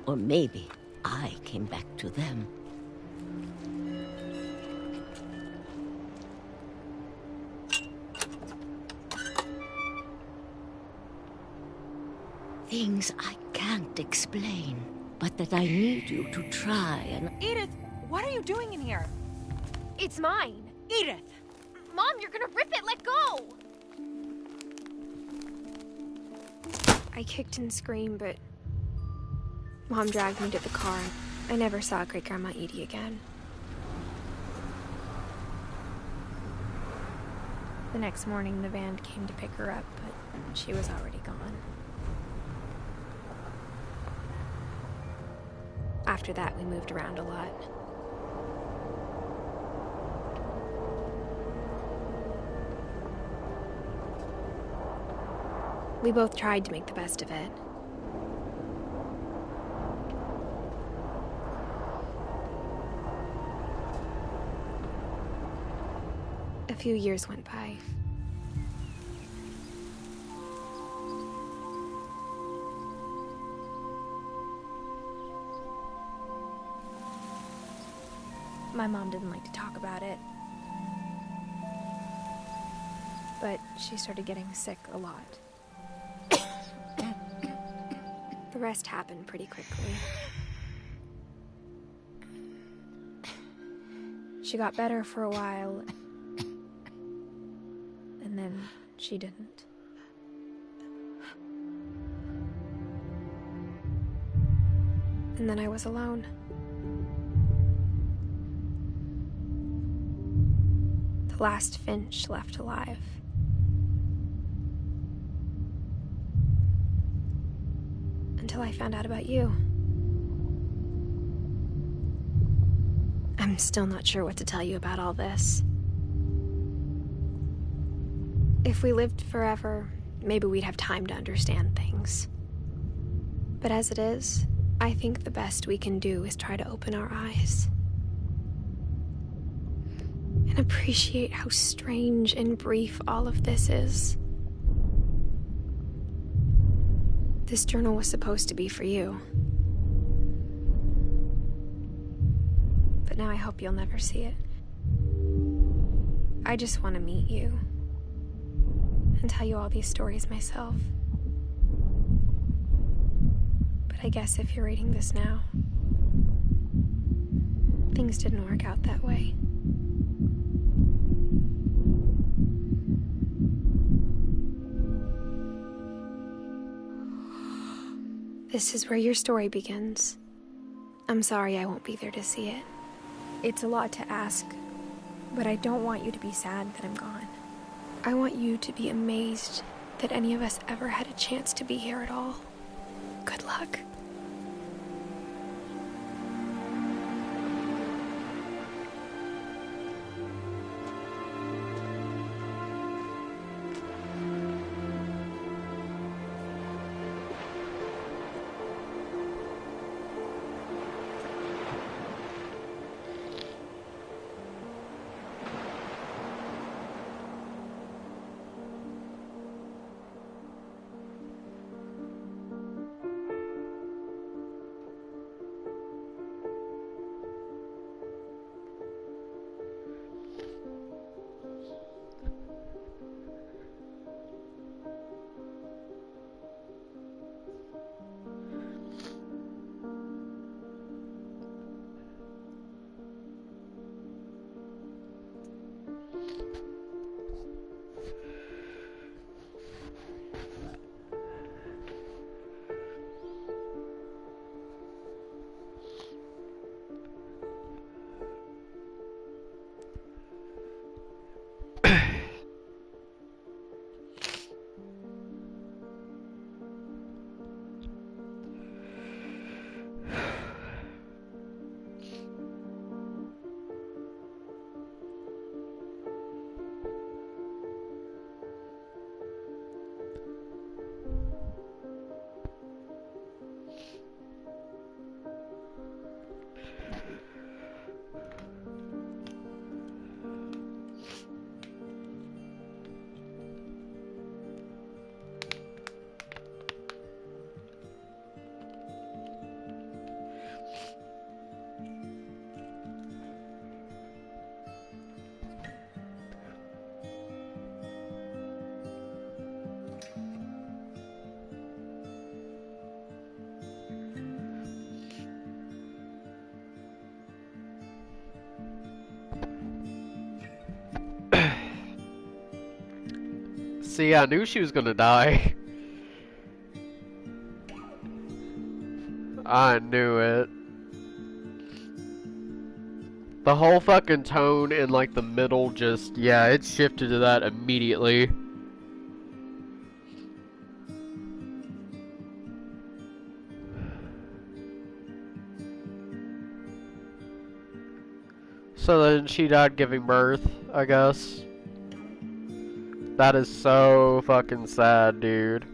Or maybe I came back to them. Things I can't explain, but that I need you to try and... Edith! What are you doing in here? It's mine. Edith! Mom, you're gonna rip it! Let go! I kicked and screamed, but Mom dragged me to the car. I never saw Great-Grandma Edie again. The next morning, the van came to pick her up, but she was already gone. After that, we moved around a lot. We both tried to make the best of it. A few years went by. My mom didn't like to talk about it. But she started getting sick a lot. The rest happened pretty quickly. She got better for a while, and then she didn't. And then I was alone. The last Finch left alive. Until I found out about you. I'm still not sure what to tell you about all this. If we lived forever, maybe we'd have time to understand things. But as it is, I think the best we can do is try to open our eyes. And appreciate how strange and brief all of this is. This journal was supposed to be for you. But now I hope you'll never see it. I just want to meet you. And tell you all these stories myself. But I guess if you're reading this now, things didn't work out that way. This is where your story begins. I'm sorry I won't be there to see it. It's a lot to ask, but I don't want you to be sad that I'm gone. I want you to be amazed that any of us ever had a chance to be here at all. Good luck. See, I knew she was gonna die. I knew it. The whole fucking tone in like the middle just, yeah, it shifted to that immediately. So then she died giving birth, I guess. That is so fucking sad, dude.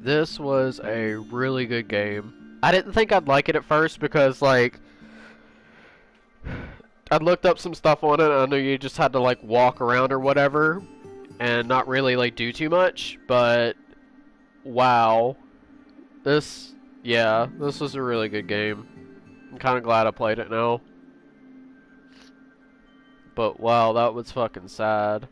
This was a really good game. I didn't think I'd like it at first because, like, I'd looked up some stuff on it and I knew you just had to, like, walk around or whatever and not really, like, do too much, but wow. This was a really good game. I'm kind of glad I played it now. But wow, that was fucking sad.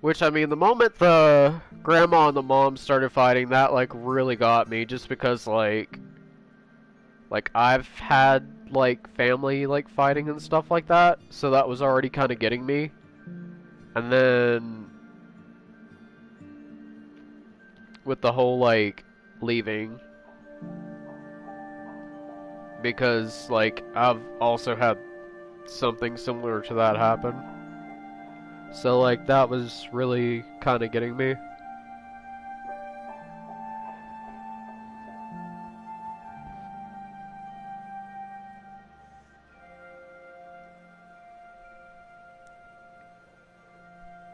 Which, I mean, the moment the grandma and the mom started fighting, that, like, really got me, just because, like, I've had, like, family, like, fighting and stuff like that, so that was already kind of getting me. And then, with the whole, like, leaving, because, like, I've also had something similar to that happen. So, like, that was really kind of getting me.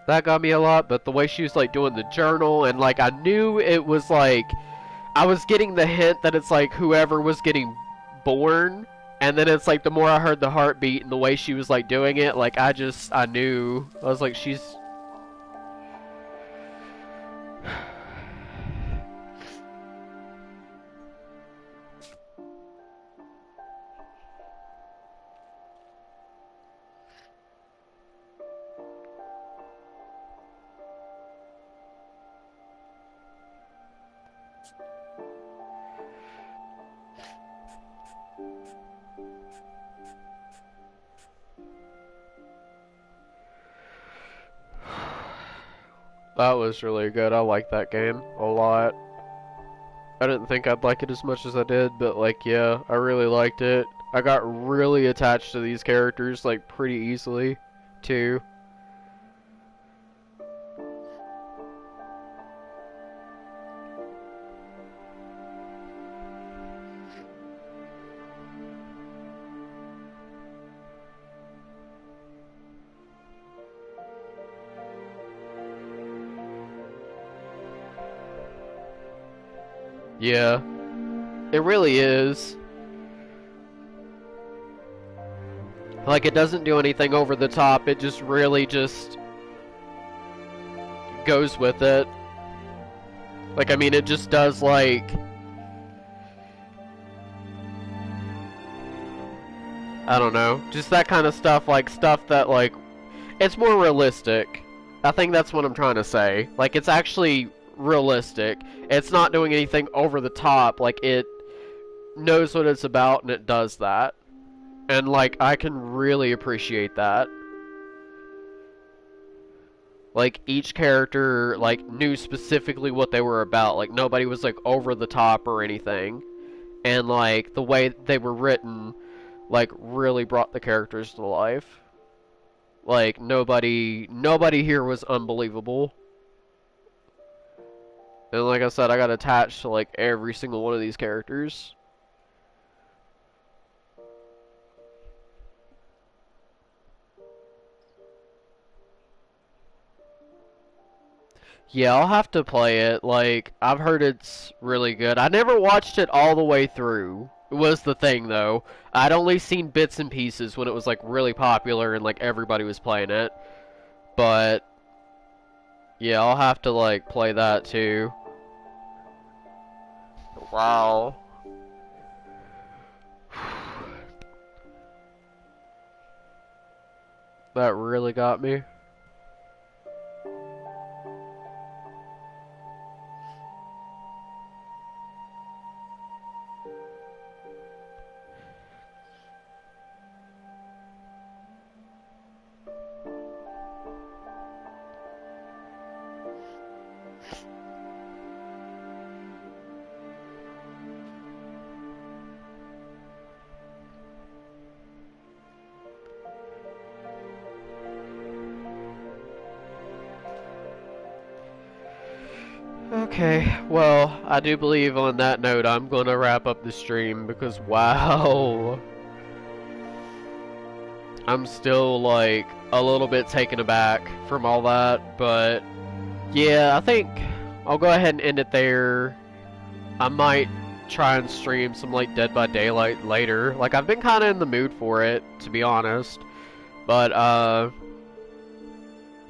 That got me a lot, but the way she was, like, doing the journal, and, like, I knew it was, like, I was getting the hint that it's, like, whoever was getting born, and then it's, like, the more I heard the heartbeat and the way she was, like, doing it, like, I knew. I was like, she's... That was really good. I liked that game a lot. I didn't think I'd like it as much as I did, but, like, yeah, I really liked it. I got really attached to these characters, like, pretty easily, too. Yeah, it really is. Like, it doesn't do anything over the top, it just really just goes with it. Like, I mean, it just does, like... I don't know, just that kind of stuff, like, stuff that, like... It's more realistic. I think that's what I'm trying to say. Like, it's actually realistic. It's not doing anything over the top. Like, it knows what it's about and it does that. And, like, I can really appreciate that. Like, each character, like, knew specifically what they were about. Like, nobody was, like, over the top or anything. And, like, the way they were written, like, really brought the characters to life. Like, nobody here was unbelievable. And like I said, I got attached to, like, every single one of these characters. Yeah, I'll have to play it. Like, I've heard it's really good. I never watched it all the way through, was the thing, though. I'd only seen bits and pieces when it was, like, really popular and, like, everybody was playing it. But, yeah, I'll have to, like, play that, too. Wow. That really got me. Okay, well, I do believe on that note I'm gonna wrap up the stream because wow. I'm still like a little bit taken aback from all that, but yeah, I think I'll go ahead and end it there. I might try and stream some like Dead by Daylight later. Like I've been kind of in the mood for it, to be honest. But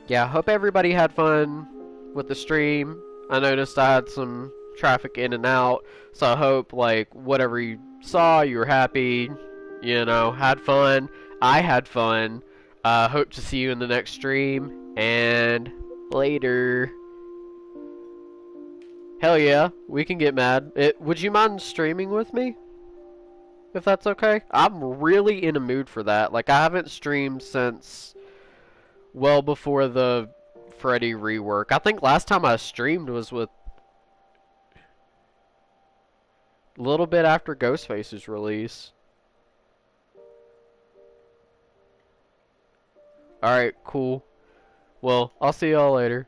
yeah, hope everybody had fun with the stream. I noticed I had some traffic in and out, so I hope like whatever you saw, you were happy, you know, had fun. I had fun. Hope to see you in the next stream, and later. Hell yeah, we can get mad. Would you mind streaming with me? If that's okay? I'm really in a mood for that. Like, I haven't streamed since well before the Freddy rework. I think last time I streamed was with a little bit after Ghostface's release. Alright, cool. Well, I'll see y'all later.